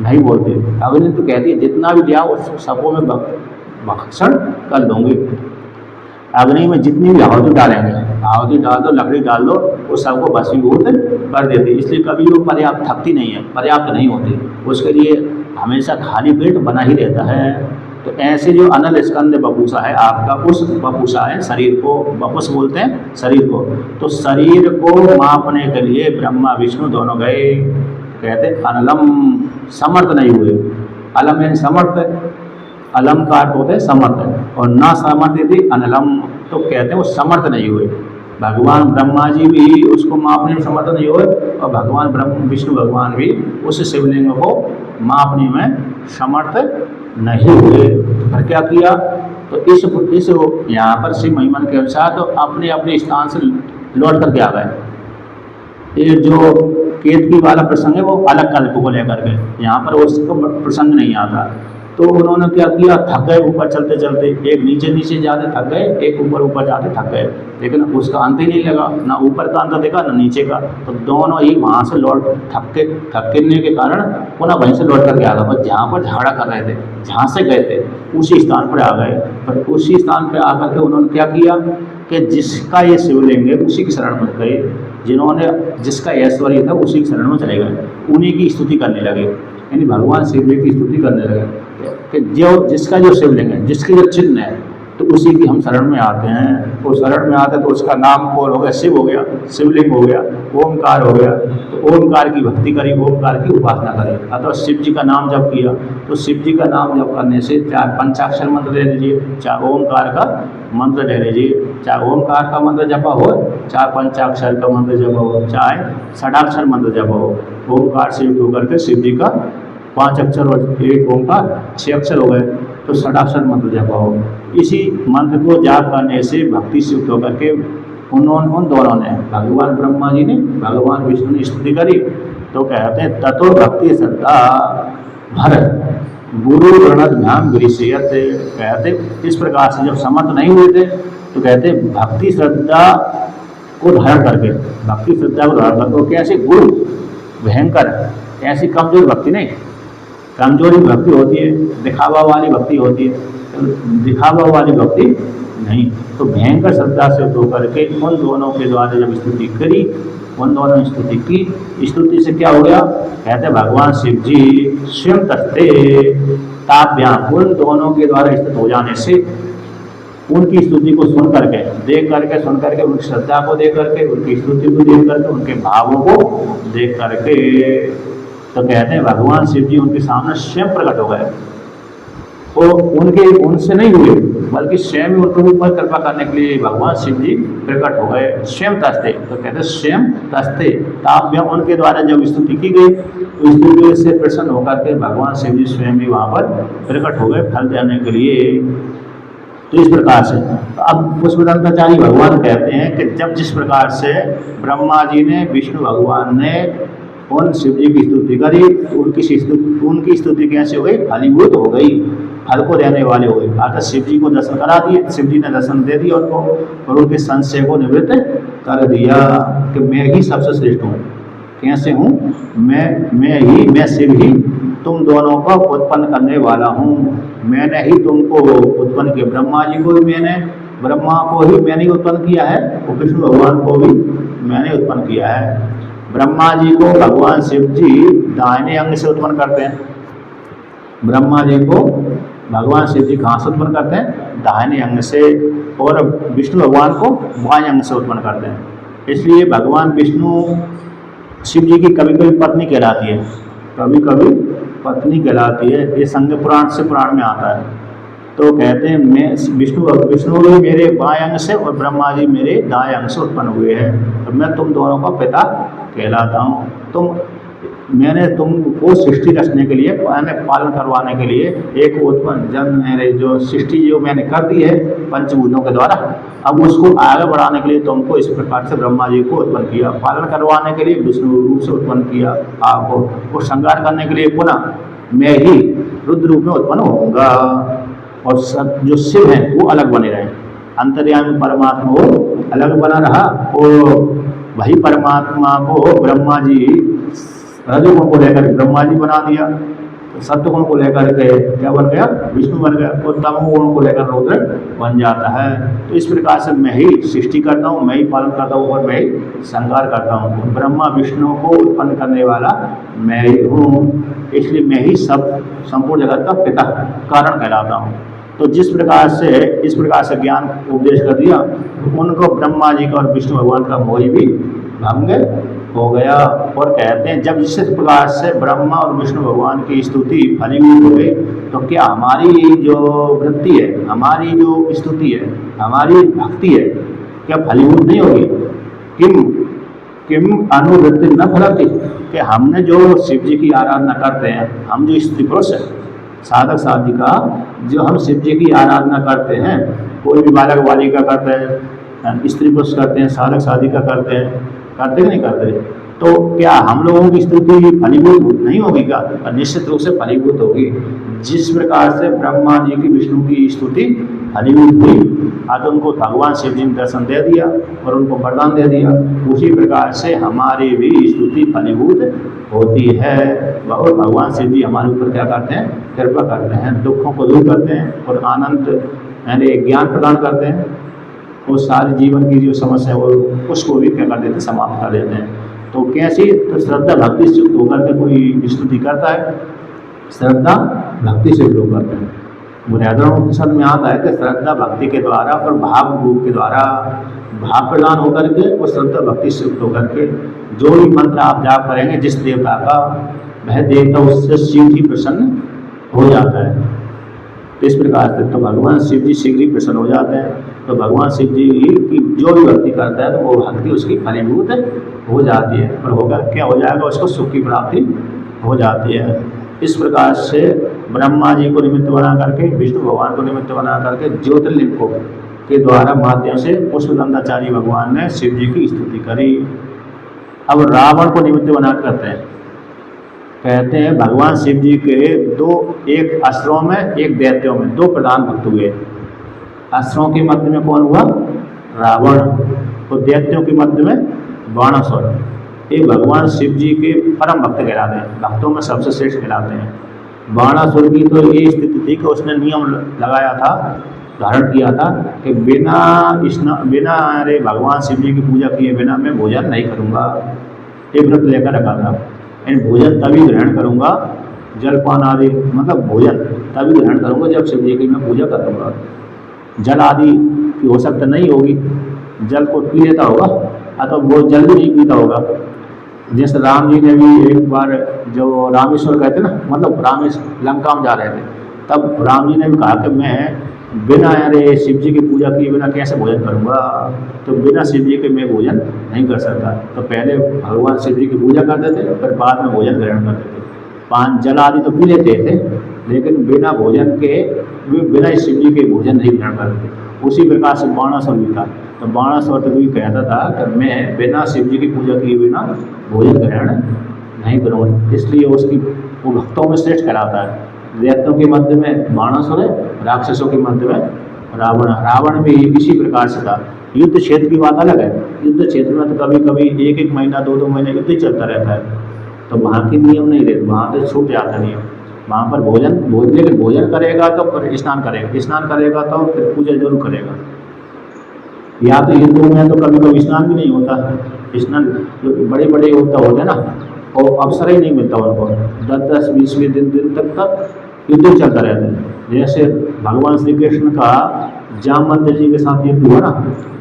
नहीं बोलते। अग्नि तो कहती है जितना भी दिया उस सबको मैं भक्षण कर दूंगी। अग्नि में जितनी भी आहुति डालेंगे, आहुति डाल दो, लकड़ी डाल दो, वो सबको भस्मीभूत कर देती, इसलिए कभी वो पर्याप्त थकती नहीं है, पर्याप्त नहीं होती, उसके लिए हमेशा खाली पेट बना ही रहता है। तो ऐसे जो अनल स्कंद बपूसा है आपका, उस बपूसा है शरीर को, बपुस बोलते हैं शरीर को, तो शरीर को मापने के लिए ब्रह्मा विष्णु दोनों गए। कहते अनलम, समर्थ नहीं हुए, अलम यानी समर्थ, अलम का अर्थ होता है समर्थ, और ना समर्थ यदि अनलम, तो कहते हैं वो समर्थ नहीं हुए। भगवान ब्रह्मा जी भी उसको मापने में समर्थ नहीं हुए, और भगवान ब्रह्म विष्णु भगवान भी उस शिवलिंग को मापने में समर्थ नहीं हुए। तो फिर क्या किया, तो इस यहाँ पर शिव महिमन के अनुसार तो अपने अपने स्थान से लौट करके आ गए। ये जो केतकी वाला प्रसंग है वो अलग कल्प को लेकर के, यहाँ पर उसका प्रसंग नहीं आता। तो उन्होंने क्या किया, थक गए ऊपर चलते चलते, एक नीचे नीचे जाते थक गए, एक ऊपर ऊपर जाते थक गए, लेकिन उसका अंत ही नहीं लगा, ना ऊपर का अंत देखा ना नीचे का, तो दोनों ही वहाँ से लौट थकने के कारण पुनः वहीं से लौट करके आ गए। बस जहाँ पर झगड़ा कर रहे थे, जहाँ से गए थे उसी स्थान पर आ गए। पर उसी स्थान पर आकर के उन्होंने क्या किया कि जिसका ये शिवलिंग है उसी की शरण में गए, जिन्होंने जिसका ऐश्वर्य था उसी की शरण में चले गए, उन्हीं की स्तुति करने लगे, यानी भगवान शिव जी की स्तुति करने लगे कि जो जिसका जो शिवलिंग है, जिसके जो चिन्ह है, तो उसी की हम शरण में आते हैं। तो शरण में आते तो उसका नाम कौन हो गया, शिव हो गया, शिवलिंग हो गया, ओमकार हो गया, तो ओमकार की भक्ति करी, ओमकार की उपासना करी, अथवा शिव जी का नाम जप किया, तो शिव जी का नाम जप करने से चाहे पंचाक्षर मंत्र ले लीजिए, चाहे ओमकार का मंत्र ले लीजिए, चाहे ओमकार का मंत्र जपा हो, चाहे पंचाक्षर का मंत्र जपा हो, चाहे षडाक्षर मंत्र जपा हो, ओमकार से शुरू करके शिव जी का 5 अक्षर और एक ओमकार 6 अक्षर हो गए, तो षडाक्षर मंत्र जपा हो। इसी मंत्र को जाप करने से भक्ति से युक्त होकर के उन दोनों ने, भगवान ब्रह्मा जी ने भगवान विष्णु ने स्तुति करी, तो कहते हैं ततो भक्ति श्रद्धा भर गुरु प्रणध्यान गृहत। कहते इस प्रकार से जब समर्थ नहीं हुए थे तो कहते भक्ति श्रद्धा को धारण करके, भक्ति श्रद्धा को धारण करके, कैसे गुरु भयंकर, ऐसी कमजोर भक्ति नहीं, कमजोरी भक्ति होती है, दिखावा वाली भक्ति होती है, दिखावा वाली भक्ति नहीं। तो भयंकर श्रद्धा से होकर के उन दोनों के द्वारा जब स्तुति करी, उन दोनों ने स्तुति की, स्तुति से क्या हो गया, कहते भगवान शिव जी स्वयं तस्ते ताभ्याम, उन दोनों के द्वारा स्तुत हो जाने से, उनकी स्तुति को सुन करके, देख करके, सुन करके, उनकी श्रद्धा को देख करके, उनकी स्तुति को देख करके, उनके भावों को देख करके, तो कहते हैं भगवान शिव जी उनके सामने स्वयं प्रकट हो गए। और उनसे नहीं हुए, बल्कि स्वयं उनके ऊपर कृपा करने के लिए भगवान शिव जी प्रकट हो गए, स्वयं तस्ते। तो कहते हैं स्वयं तस्ते ताभ्याम, उनके द्वारा जब स्तुति की गई तो स्तुति से प्रसन्न होकर के भगवान शिव जी स्वयं भी वहाँ पर प्रकट हो गए फल देने के लिए। तो इस प्रकार से अब पुष्पदंताचार्य भगवान कहते हैं कि जब जिस प्रकार से ब्रह्मा जी ने, विष्णु भगवान ने उन शिव जी की स्तुति करी, तो उनकी स्तुति कैसे हो गई, फलीभूत हो गई। फल को देने वाले हुए। अर्थात शिव जी को दर्शन करा दिए, शिव जी ने दर्शन दे दिया उनको और उनके संशय को निवृत्त कर दिया कि मैं ही सबसे श्रेष्ठ हूँ। कैसे हूँ? मैं शिव ही तुम दोनों को उत्पन्न करने वाला हूँ। मैंने ही तुमको उत्पन्न किया। ब्रह्मा जी को भी ब्रह्मा को ही मैंने उत्पन्न किया है और विष्णु भगवान को भी मैंने उत्पन्न किया है। ब्रह्मा जी को भगवान शिव जी दाहिने अंग से उत्पन्न करते हैं। ब्रह्मा जी को भगवान शिव जी कहाँ से उत्पन्न करते हैं? दाहिने अंग से। और विष्णु भगवान को बाएं अंग से उत्पन्न करते हैं। इसलिए भगवान विष्णु शिव जी की कभी कभी पत्नी कहलाती है, कभी कभी पत्नी कहलाती है। ये संग पुराण से पुराण में आता है। तो कहते हैं मैं विष्णु भी मेरे बाएं अंग से और ब्रह्मा जी मेरे दाएं अंग से उत्पन्न हुए हैं और मैं तुम दोनों का पिता कहलाता हूँ। मैंने तुमको सृष्टि रचने के लिए, पालन करवाने के लिए एक उत्पन्न जन मेरे जो सृष्टि जो मैंने कर दी है पंचभूतों के द्वारा, अब उसको आगे बढ़ाने के लिए तुमको इस प्रकार से ब्रह्मा जी को उत्पन्न किया। पालन करवाने के लिए विष्णु रूप से उत्पन्न किया आपको, और संहार करने के लिए पुनः मैं ही रुद्र रूप में उत्पन्न होऊंगा। और सब जो शिव हैं वो अलग बने रहे। अंतर्यामी परमात्मा वो अलग बना रहा और वही परमात्मा को ब्रह्मा जी रजोगुण को लेकर ब्रह्मा जी बना दिया, सत्वगुण को लेकर के क्या बन गया? विष्णु बन गया, और तमोगुण को लेकर रुद्र बन जाता है। तो इस प्रकार से मैं ही सृष्टि करता हूँ, मैं ही पालन करता हूँ और मैं ही संहार करता हूँ। ब्रह्मा विष्णु को उत्पन्न करने वाला मैं ही हूँ, इसलिए मैं ही सब संपूर्ण जगत का पिता कारण कहलाता हूँ। तो इस प्रकार से ज्ञान उपदेश कर दिया, उनको ब्रह्मा जी का और विष्णु भगवान का मोह भी भंग हो गया। और कहते हैं जब जिस प्रकार से ब्रह्मा और विष्णु भगवान की स्तुति फलीभूत हो गई, तो क्या हमारी जो वृत्ति है, हमारी जो स्तुति है, हमारी भक्ति है, क्या फलीभूत नहीं होगी? किम अनुवृत्ति न फलती, कि हमने जो शिव जी की आराधना करते हैं, हम जो स्त्री पुरुष है, साधक साधिका जो हम शिव जी की आराधना करते हैं, कोई भी बालक बालिका करते हैं, स्त्री पुरुष करते हैं, साधक साधिका करते हैं, करते नहीं करते, तो क्या हम लोगों की स्तुति फलीभूत नहीं होगी क्या? निश्चित रूप से फलीभूत होगी। जिस प्रकार से ब्रह्मा जी की विष्णु की स्तुति फलीभूत हुई, आज उनको भगवान शिव जी ने दर्शन दे दिया और उनको वरदान दे दिया, उसी प्रकार से हमारी भी स्तुति फलीभूत होती है। और भगवान शिव जी हमारे ऊपर क्या करते हैं? कृपा करते हैं, दुखों को दूर करते हैं और आनंद यानी ज्ञान प्रदान करते हैं। वो सारे जीवन की जो समस्या है वो उसको भी क्या कर देते हैं? समाप्त कर देते हैं। तो कैसी? तो श्रद्धा भक्ति से युक्त होकर के कोई स्तुति करता है, श्रद्धा भक्ति से युक्त होकर के। बृहदारण्योपनिषद में आता है कि श्रद्धा भक्ति के द्वारा और भाव रूप के द्वारा भाव प्रदान होकर के और श्रद्धा भक्ति से युक्त होकर के जो भी मंत्र आप जाप करेंगे जिस देवता का, वह देवता उससे शिव जी प्रसन्न हो जाता है। इस प्रकार से तो भगवान शिव जी शीघ्र ही प्रसन्न हो जाते हैं। तो भगवान शिव जी की जो भी भक्ति करता है तो वो भक्ति उसकी फलीभूत हो जाती है और होकर क्या हो जाएगा? उसको सुख की प्राप्ति हो जाती है। इस प्रकार से ब्रह्मा जी को निमित्त बना करके, विष्णु भगवान को निमित्त बना करके ज्योतिर्लिंग को के द्वारा माध्यम से पुष्पदंताचार्य भगवान ने शिव जी की स्तुति करी। अब रावण को निमित्त बना करते हैं, कहते हैं भगवान शिव जी के एक असुरों में एक दैत्यों में दो प्रधान भक्त हुए। असुरों के मध्य में कौन हुआ? रावण। तो दैत्यों के मध्य में बाणासुर। ये भगवान शिव जी के परम भक्त कहलाते हैं, भक्तों में सबसे श्रेष्ठ कहलाते हैं। बाणासुर की तो ये स्थिति थी कि उसने नियम लगाया था, धारण किया था कि बिना अरे भगवान शिव जी की पूजा किए बिना मैं भोजन नहीं करूँगा। एक व्रत लेकर रखा था, भोजन तभी ग्रहण करूँगा, जलपान आदि मतलब भोजन तभी ग्रहण करूँगा जब शिव जी की मैं पूजा करूँगा। जल आदि की हो सकता नहीं होगी, जल को पी लेता होगा अथवा वो जल्दी नहीं पीता होगा। जैसे राम जी ने भी एक बार जो रामेश्वर कहते ना, मतलब लंका में जा रहे थे, तब राम जी ने भी कहा कि मैं बिना अरे शिव जी की पूजा किए बिना कैसे भोजन करूँगा, तो बिना शिव जी के मैं भोजन नहीं कर सकता। तो पहले भगवान शिव जी की पूजा करते थे, फिर बाद में भोजन ग्रहण करते थे। पान जल आदि तो पी लेते थे, लेकिन बिना भोजन के बिना शिव जी के भोजन नहीं ग्रहण करते थे। उसी प्रकार से बाणासुर भी था, तो बाणासुर तो भी कहता था कि मैं बिना शिव जी की पूजा किए बिना भोजन ग्रहण नहीं करूँगा। इसलिए उसकी वो भक्तों में श्रेष्ठ कहलाता है। दैत्यों के मध्य में बाणासुर है, राक्षसों के मध्य में रावण। रावण भी इसी प्रकार से था। युद्ध क्षेत्र की बात अलग है। युद्ध क्षेत्र में तो कभी कभी एक एक महीना, दो दो महीने युद्ध ही चलता रहता है, तो वहाँ के नियम नहीं रहते, वहाँ पे छूट जाता नियम। वहाँ पर लेकिन भोजन करेगा तो फिर स्नान करेगा, स्नान करेगा तो फिर पूजा जरूर करेगा। या तो हिंदुओं में तो कभी कभी स्नान भी नहीं होता। स्नान जो बड़े बड़े होता होते हैं ना, और अवसर ही नहीं मिलता उनको, 10-10, 20-20 दिन तक युद्ध चलता रहता है। जैसे भगवान श्री कृष्ण का जामवंत जी के साथ युद्ध हुआ ना,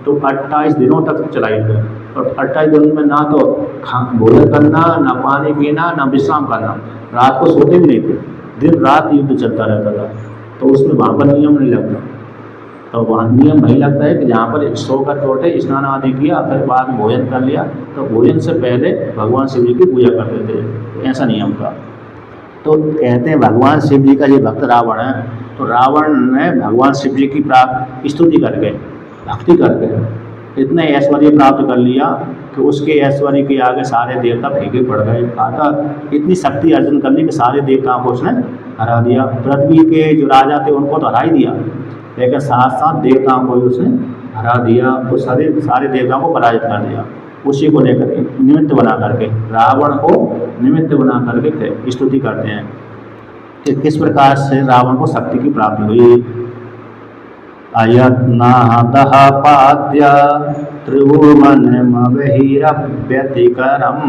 तो 28 दिनों तक चला युद्ध। और 28 दिनों में ना तो भोजन करना, ना पानी पीना, ना विश्राम करना, रात को सोते भी नहीं थे, दिन रात युद्ध चलता रहता था। तो उसमें वहाँ पर नियम नहीं लगता। तो वहाँ नियम वही लगता है कि जहाँ पर सोकर के उठे, स्नान आदि किया, फिर बाद में भोजन कर लिया, तो भोजन से पहले भगवान शिव जी की पूजा करते थे, ऐसा नियम था। तो कहते हैं भगवान शिव जी का जो भक्त रावण है, तो रावण ने भगवान शिव जी की स्तुति करके, भक्ति करके इतने ऐश्वर्य प्राप्त कर लिया कि उसके ऐश्वर्य के आगे सारे देवता फीके पड़ गए। अतः इतनी शक्ति अर्जन कर ली कि सारे देवताओं को उसने हरा दिया। पृथ्वी के जो राजा थे उनको तो हरा ही दिया, लेकिन साथ साथ देवताओं को भी उसने हरा दिया, वो सारे देवताओं को पराजित कर दिया। उसी को लेकर निमित्त बना करके, रावण को निमित्त बना करके स्तुति करते हैं कि किस प्रकार से रावण को शक्ति की प्राप्ति हुई। अयत्नादः पाद्य त्रिभुवनमवहिरव्यतिकरं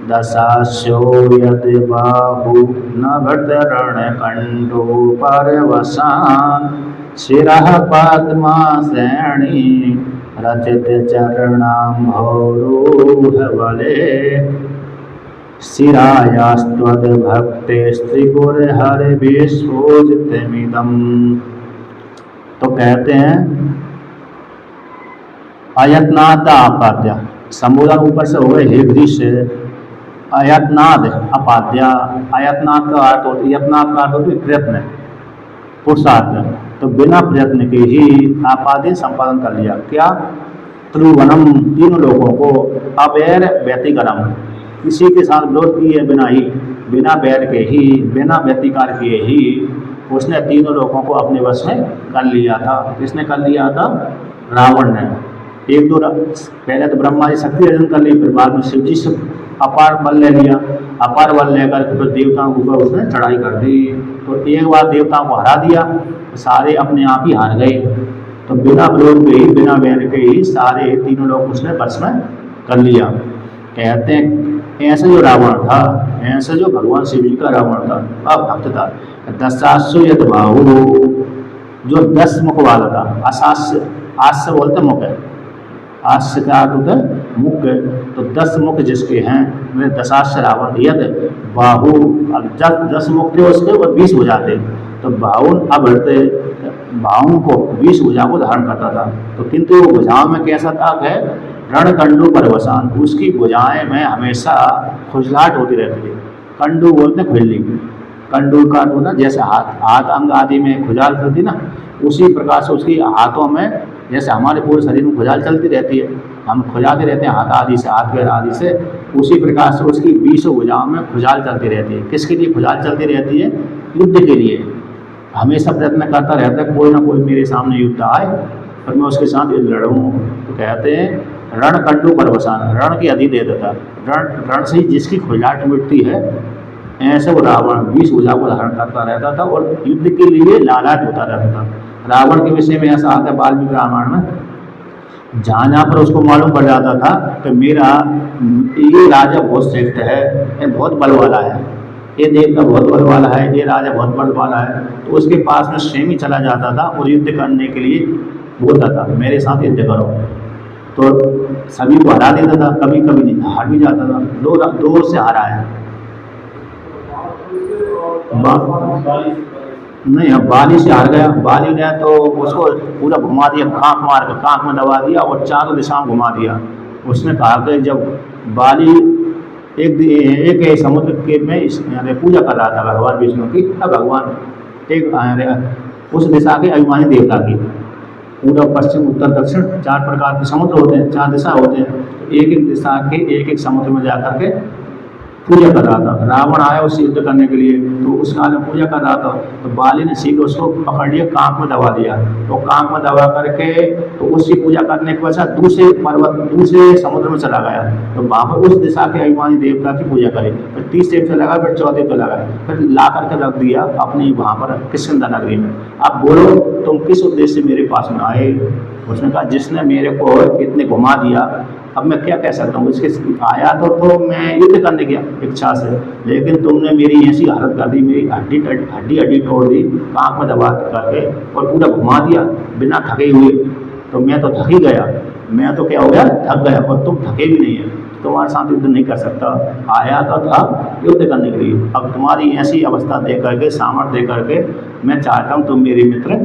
दशास्यो यद् बाहु नभटरणकण्डो परवशान् शिरः पद्माश्रेणी रचित चरणाम्भोरुहबले शिरायास्त्वद्भक्तेस्त्रिपुरहरिविश्वोजितमिदम्। तो कहते हैं अयत्नाद अपाद्य, संबोधन ऊपर से हो गए हे दृश्य। अयत्नाद अपाद्य, अयत्नाद का अर्थ होता है, यत्नाद का अर्थ होता है प्रयत्न, पुरुषार्थ। तो बिना प्रयत्न के ही आपाद्य संपादन कर लिया। क्या? त्रिभुवनम, तीनों लोगों को, अवैर व्यतिकरम, किसी के साथ विरोध किए बिना ही, बिना बैर के ही, बिना व्यतिकार किए ही उसने तीनों लोगों को अपने वश में कर लिया था। किसने कर लिया था? रावण ने। एक दो पहले तो ब्रह्मा जी शक्ति अर्जन कर ली, फिर बाद में शिव जी से अपार बल ले लिया। अपार बल लेकर फिर देवताओं के ऊपर उसने चढ़ाई कर दी। तो एक बार देवताओं को हरा दिया तो सारे अपने आप ही हार गए। तो बिना विरोध के ही, बिना बैर के ही सारे तीनों लोग उसने वश में कर लिया। कहते हैं ऐसे जो रावण था, ऐसे जो भगवान शिव जी का रावण था, भक्त था, दशास्यु यद बाहु, जो 10 मुख वाला था। अशास्य, आस्य बोलते मुख है, आस्य का अर्थ होता है मुख। तो 10 मुख जिसके हैं, वे दशास्य रावण। यद बाहु, अब 10 मुख थे उसके, और 20 भुजा थे। तो बाहुन अब बाहुन को 20 भुजा को धारण करता था। तो किंतु वो भुजाओं में कैसा था है? रणकंडू परवसान, उसकी भुजाएं में हमेशा खुजलाहट होती रहती है। कंडू बोलते हैं खुजली, कंडू का होता जैसे हाथ अंग आदि में खुजाल चलती ना, उसी प्रकार से उसकी हाथों में, जैसे हमारे पूरे शरीर में खुजाल चलती रहती है, हम खुजाते रहते हैं हाथ आदि से, हाथ पैर आदि से, उसी प्रकार से उसकी 20 भुजाओं में खुजाल चलती रहती है। किसके लिए खुजाल चलती रहती है? युद्ध के लिए। हमेशा प्रयत्न करता रहता है कोई ना कोई मेरे सामने युद्ध आए और मैं उसके साथ युद्ध लड़ूँ। तो कहते हैं रणकंडू परवसान, रण की अधि दे देता, रण से ही जिसकी खुजलाहट मिटती है, ऐसे वो रावण 20 भुजा को धारण करता रहता था और युद्ध के लिए लालाट होता रहता था। रावण के विषय में ऐसा आता है वाल्मीकि रामायण में, जहाँ पर उसको मालूम पड़ जाता था कि मेरा ये राजा बहुत श्रेष्ठ है, ये बहुत बल वाला है, ये देवता बहुत बल वाला है, ये राजा बहुत बल वाला है, तो उसके पास में स्वयं ही चला जाता था और युद्ध करने के लिए बोलता था मेरे साथ युद्ध करो। तो सभी को हरा देता था, कभी कभी नहीं, हार भी जाता था। दो से हारा है। नहीं, अब बाली से हार गया। बाली ने तो उसको पूरा घुमा दिया, कांख मार कर कांख में दबा दिया और चारों दिशाओं घुमा दिया। उसने कहा कि जब बाली एक समुद्र के में पूजा कर रहा था भगवान विष्णु की, तब भगवान एक उस दिशा के अभिमानी देवता की, पूर्व पश्चिम उत्तर दक्षिण 4 प्रकार के समुद्र होते हैं, 4 दिशा होते हैं। एक एक दिशा के एक एक समुद्र में जाकर के पूजा कर रहा था। रावण आया उससे युद्ध करने के लिए, तो उस काल में पूजा कर रहा था। तो बाली ने सीधे उसको पकड़ लिया, कांख में दबा दिया। तो कांख में दबा करके तो उसकी पूजा करने के पश्चात दूसरे पर्वत, दूसरे समुद्र में चला गया। तो वहाँ पर उस दिशा के अभिमानी देवता की पूजा करी। फिर 30 दिन चला गया, फिर 14 दिन चला गया, फिर ला करके रख दिया अपनी वहाँ पर किष्किंधा नगरी में। अब बोलो तुम किस उद्देश्य से मेरे पास में आए? उसने कहा जिसने मेरे को इतने घुमा दिया, अब मैं क्या कह सकता हूँ। इसके आया तो मैं युद्ध करने की इच्छा से, लेकिन तुमने मेरी ऐसी हालत कर दी, मेरी हड्डी तोड़ दी, कांख में दबा करके और पूरा घुमा दिया बिना थके हुए। तो मैं तो थक ही गया, मैं तो क्या हो गया, थक गया, और तुम थके भी नहीं है, तुम्हारे साथ युद्ध नहीं कर सकता। आया तो था युद्ध करने के लिए, अब तुम्हारी ऐसी अवस्था देख करके, सामर्थ्य देख करके मैं चाहता हूँ तुम मेरे मित्र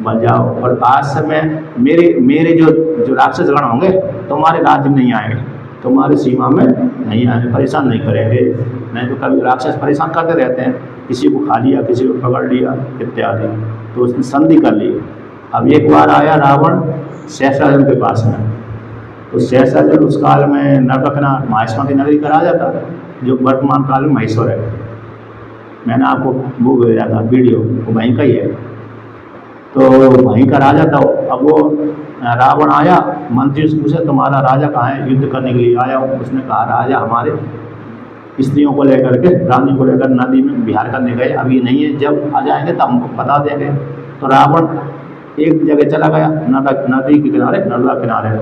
बन जाओ। और आज से मैं मेरे जो राक्षस गण होंगे तुम्हारे राज्य में नहीं आएंगे, तुम्हारी सीमा में नहीं आएंगे, परेशान नहीं करेंगे। नहीं तो कभी राक्षस परेशान करते रहते हैं, किसी को खा लिया, किसी को पकड़ लिया इत्यादि। तो उसने संधि कर ली। अब एक बार आया रावण सहस्रार्जुन के पास में, तो सहस्रार्जुन उस काल में नरकना महेश्वर की नगरी का राजा था, जो वर्तमान काल में महेश्वर है। मैंने आपको वो भेजा था वीडियो, वो वहीं का ही है। तो वहीं का राजा था। अब वो रावण आया, मंत्री से पूछा तुम्हारा राजा कहाँ है? युद्ध करने के लिए आया हूँ। उसने कहा राजा हमारे स्त्रियों को लेकर के, रानी को लेकर नदी में विहार करने गए, अभी नहीं है, जब आ जाएंगे तो हमको बता देंगे। तो रावण एक जगह चला गया, नदी के किनारे, नर्मदा किनारे।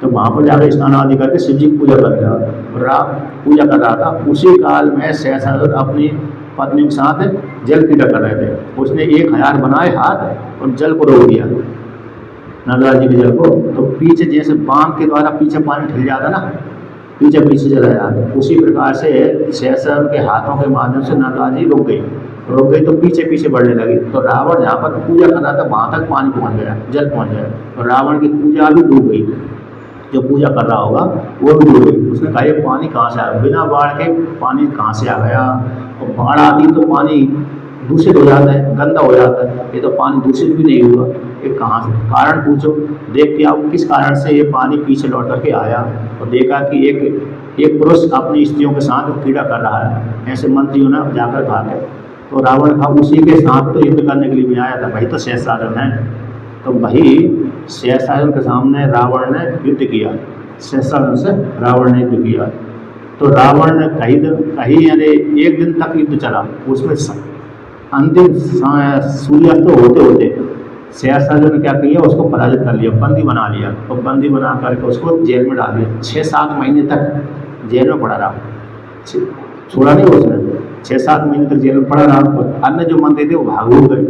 तो वहाँ पर जाकर स्नान आदि करके शिव जी की पूजा कर रहा पूजा कर रहा था। उसी काल में सहस्रार्जुन अपनी पत्नी के साथ जल क्रीड़ा कर रहे थे। उसने 1000 बनाए हाथ और जल को रोक दिया, नर्मदा जी के जल को। तो पीछे जैसे बांध के द्वारा पीछे पानी ठिल जाता ना, पीछे चला जाता, उसी प्रकार से सहस्रार्जुन के हाथों के माध्यम से नर्मदा जी रुक गई तो पीछे बढ़ने लगी। तो रावण जहाँ पर पूजा कर रहा था वहाँ तक पानी पहुँच गया, जल पहुँच गया, और रावण की पूजा भी डूब गई। जो पूजा कर रहा होगा वो भी डूब गई। उसने कहा ये पानी कहाँ से आया? बिना बाढ़ के पानी कहाँ से आ गया? और बाढ़ आती तो पानी दूषित हो जाता है, गंदा हो जाता है। ये तो पानी दूषित भी नहीं हुआ, ये कहाँ से? कारण पूछो, देख के आओ किस कारण से ये पानी पीछे लौट करके आया। और देखा कि एक पुरुष अपनी स्त्रियों के साथ क्रीड़ा कर रहा है। ऐसे मंत्रियों ने जाकर कहा। तो रावण था उसी के साथ तो युद्ध करने के लिए भी आया था, भाई तो सहस्रार्जुन है। तो वही सहस्रार्जुन के सामने रावण ने युद्ध किया, सहस्रार्जुन से रावण ने युद्ध किया। तो रावण ने कहीं यानी एक दिन तक युद्ध चला। उसमें अंतिम सूर्यास्त होते होते सहस्रार्जुन ने क्या किया, उसको पराजित कर लिया, बंदी बना लिया। और बंदी बना करके उसको जेल में डाल दिया। 6-7 महीने तक जेल में पड़ा रहा, छोड़ा नहीं उसने। 6-7 महीने तक जेल में पड़ा रहा। और अन्य जो मंत्री थे वो भाग गए।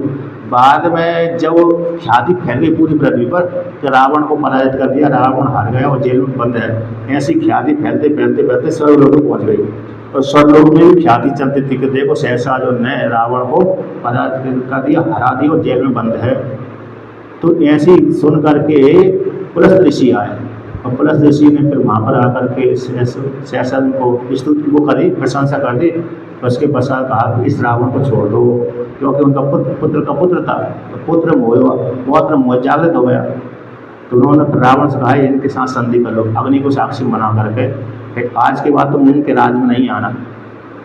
बाद में जब ख्याति फैल गई पूरी पृथ्वी पर कि रावण को पराजित कर दिया, रावण हार गया और जेल में बंद है, ऐसी ख्याति फैलते फैलते फैलते स्वर्गलोक में पहुँच गई। और स्वर्गलोक में भी ख्याति चलती थी कि देखो सहस्रार्जुन ने रावण को पराजित कर दिया, हरा दिया और जेल में बंद है। तो ऐसी सुन करके पुलस्त ऋषि आए, और पुलस्त ऋषि ने फिर वहाँ पर आकर के सहस्रार्जुन को स्तुति को करी, प्रशंसा कर दी। उसके पश्चात कहा कि इस रावण को छोड़ दो, क्योंकि उनका पुत्र का पुत्र था, तो पुत्र मोह जागृत हो गया। तो उन्होंने रावण से कहा इनके साथ संधि कर लो, अग्नि को साक्षी बना करके आज के बाद तुम इनके राज्य में नहीं आना,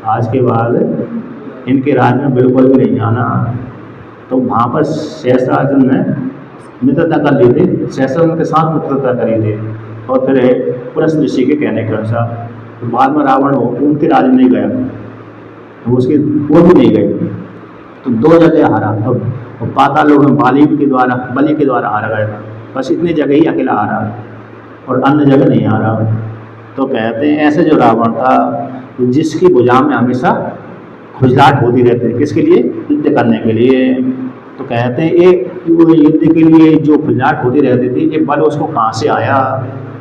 आज के बाद इनके राज्य में बिल्कुल भी नहीं आना। तो वहाँ पर सहस्रार्जुन ने मित्रता कर ली थी, सहस्रार्जुन के साथ मित्रता करी थी। और फिर पुलस्त ऋषि के कहने के अनुसार तो बाद में रावण उनके राज्य में नहीं गया, तो उसकी वो भी नहीं गई। तो 2 जगह हारा। और पाताल लोग में बलि के द्वारा हारा गया था। बस इतनी जगह ही अकेला हारा, और अन्य जगह नहीं हारा। तो कहते हैं ऐसे जो रावण था, जिसकी भुजा में हमेशा खुजलाहट होती रहती है, किसके लिए? युद्ध करने के लिए। तो कहते हैं एक युद्ध के लिए जो खुजलाहट होती रहती थी, ये बल उसको कहाँ से आया,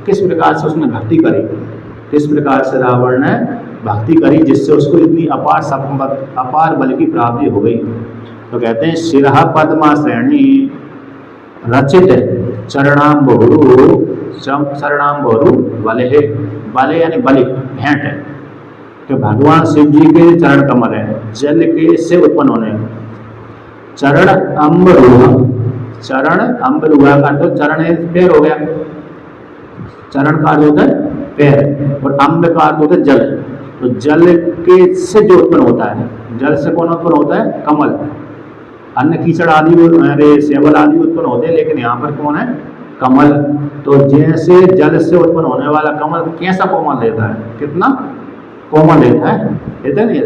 किस प्रकार से उसने भक्ति करी, किस प्रकार से रावण ने भक्ति करी, जिससे उसको इतनी अपार बल की प्राप्ति हो गई। तो कहते हैं शिरः पद्मा श्रेणी रचित चरणाम्बोरु बले यानी बलि भेंट है। तो भगवान शिव जी के चरण कमल है, जल के से उत्पन्न होने। चरण अम्बरुहा का तो चरण पैर हो गया, चरण का अर्थ होता है पैर, और अम्ब का अर्थ होता है जल। तो जल के से जो उत्पन्न होता है, जल से कौन उत्पन्न होता है? कमल। अन्य कीचड़ आदि, अरे सेवल आदि उत्पन्न होते हैं, लेकिन यहाँ पर कौन है? कमल। तो जैसे जल से उत्पन्न होने वाला कमल कैसा कोमल देता है, कितना कोमल देता है, देता नहीं?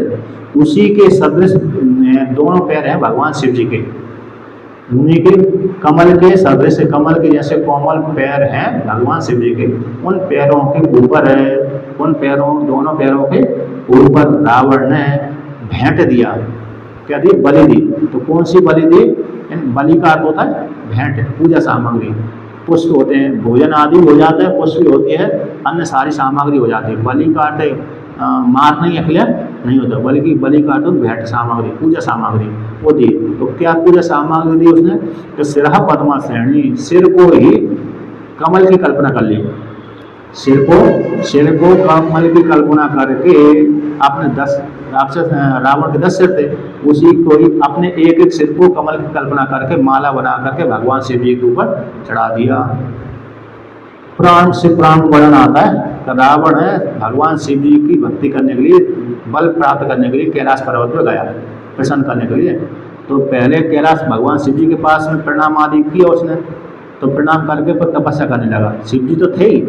उसी के सदृश दोनों पैर हैं भगवान शिव जी के, उन्हीं के कमल के सदृश, कमल के जैसे कोमल पैर हैं भगवान शिव जी के। उन पैरों के ऊपर है, उन पैरों, दोनों पैरों के ऊपर रावण ने भेंट दिया। क्या दी? बलि दी। तो कौन सी बलि दी? बलि का अर्थ होता है भेंट, पूजा सामग्री। पुष्प होते हैं, भोजन आदि हो जाता है, पुष्प भी होती है, अन्य सारी सामग्री हो जाती है। बलि का अर्थ मार नहीं, अखिले नहीं होता, बल्कि बलि का अर्थ भेंट सामग्री, पूजा सामग्री वो दी। तो क्या पूजा सामग्री दी उसने? तो सिरहा पद्मा श्रेणी, सिर को ही कमल की कल्पना कर ली। सिर को कमल की कल्पना करके अपने 10 राक्षस, रावण के 10 सिर थे, उसी को ही अपने एक एक सिर को कमल की कल्पना करके माला बना करके भगवान शिव जी के ऊपर चढ़ा दिया। प्राण से प्राण वर्णन आता है। तो रावण है भगवान शिव जी की भक्ति करने के लिए, बल प्राप्त करने के लिए कैलाश पर्वत पर गया, प्रसन्न करने के लिए। तो पहले कैलाश भगवान शिव जी के पास में प्रणाम आदि किया उसने, तो प्रणाम करके फिर तपस्या करने लगा। शिव जी तो थे ही,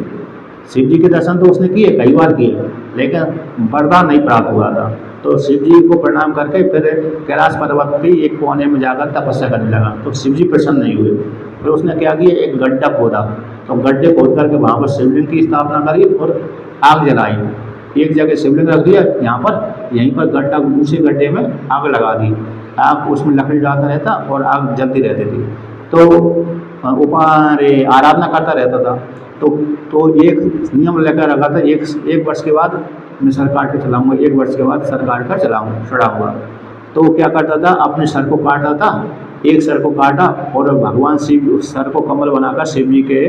शिव जी के दर्शन तो उसने किए, कई बार किए, लेकिन वरदान नहीं प्राप्त हुआ था। तो शिव जी को प्रणाम करके फिर कैलाश पर्वत के एक कोने में जाकर तपस्या करने लगा। तो शिव जी प्रसन्न नहीं हुए, फिर उसने क्या किया? एक गड्ढा खोदा, तो गड्ढे खोद करके वहाँ पर शिवलिंग की स्थापना करी और आग जलाई। एक जगह शिवलिंग रख दिया यहाँ पर, यहीं पर गड्ढा, दूसरे गड्ढे में आग लगा दी। आग उसमें लकड़ी डालता रहता और आग जलती रहती थी। तो ऊपर आराधना करता रहता था। तो एक नियम लेकर रखा था, एक वर्ष के बाद मैं सर काट के चलाऊँगा, 1 वर्ष के बाद सर काट कर चढ़ाऊँगा। तो क्या करता था? अपने सर को काटता था, एक सर को काटा और भगवान शिव उस सर को कमल बनाकर शिव जी के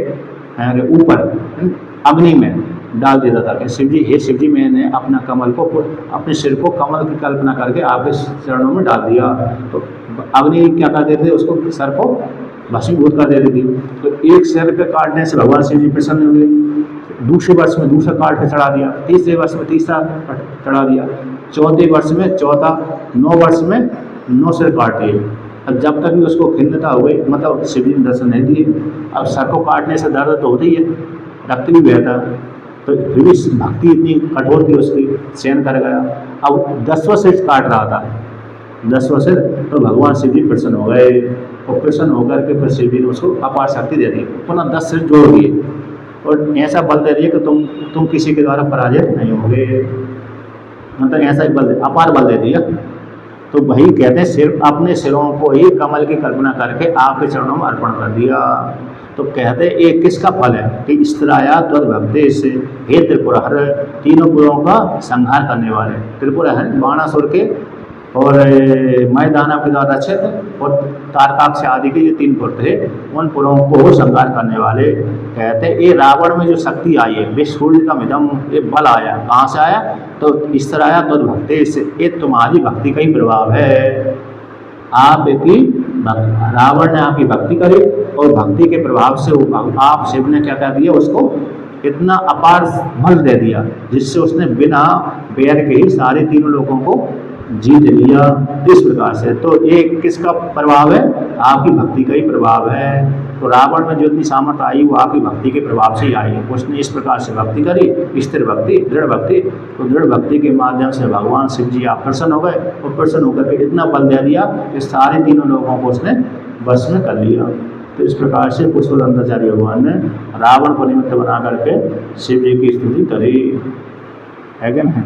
ऊपर अग्नि में डाल देता था कि शिव जी, हे शिव जी, मैंने अपना कमल को, अपने सिर को कमल की कल्पना करके आपके चरणों में डाल दिया। तो अग्नि क्या कर देते थे? उसको, सर को भस्मीभूत कर देती थी। तो एक सिर पे काटने से भगवान शिव जी प्रसन्न हुए। दूसरे वर्ष में दूसरा काट के चढ़ा दिया, तीसरे वर्ष में तीसरा चढ़ा दिया, चौथे वर्ष में चौथा, 9 वर्ष में 9 सिर काट दिए। अब जब तक भी उसको खिन्नता हुई, मतलब शिव जी ने दर्शन नहीं दिए। अब सर को काटने से दर्द तो होती है, रक्त भी बहता, तो फिर भी भक्ति इतनी कठोर थी उसकी, सहन कर गया। अब 10वां सिर काट रहा था, 10वां सिर, तो भगवान शिव जी प्रसन्न हो गए और प्रसन्न होकर के फिर शिव जी ने उसको अपार शक्ति दे दी, पुनः 10 सिर जोड़ दिए और ऐसा बल दे दिए कि तुम किसी के द्वारा पराजित नहीं होगे। मतलब ऐसा ही बल, अपार बल दे दिया। तो वही कहते हैं, सिर्फ अपने सिरों को ही कमल की कल्पना करके आपके चरणों में अर्पण कर दिया। तो कहते हैं एक किसका फल है कि स्त्राया त्वद भक्ति से, हे त्रिपुरहर, तीनों पुरों का संहार करने वाले। त्रिपुरहर बाणासुर के और मैदानव के द्वारा रचित और तारकाक्ष आदि के ये 3 पुर थे, उन पुरों को संहार करने वाले। कहते हैं ये रावण में जो शक्ति आई है, विस्फूलितमिदं, ये बल आया, कहाँ से आया? तो इस तरह आया, तो भक्ति से, ये तुम्हारी भक्ति का ही प्रभाव है। आपकी रावण ने आपकी भक्ति करी और भक्ति के प्रभाव से आप शिव ने क्या कर दिया? उसको इतना अपार बल दे दिया जिससे उसने बिना बैर के ही सारे 3 लोगों को जीत लिया। इस प्रकार से तो ये किसका प्रभाव है? आपकी भक्ति का ही प्रभाव है। तो रावण में जो इतनी सामर्थ्य आई वो आपकी भक्ति के प्रभाव से ही आई है। उसने इस प्रकार से भक्ति करी, स्थिर भक्ति, दृढ़ भक्ति। तो दृढ़ भक्ति के माध्यम से भगवान शिव जी आप प्रसन्न हो गए और प्रसन्न होकर के इतना बल दे दिया कि सारे 3 लोगों को उसने बस में कर लिया। तो इस प्रकार से पुष्पदंताचार्य भगवान ने रावण को निमित्त बना करके शिव जी की स्तुति करी है कि नहीं।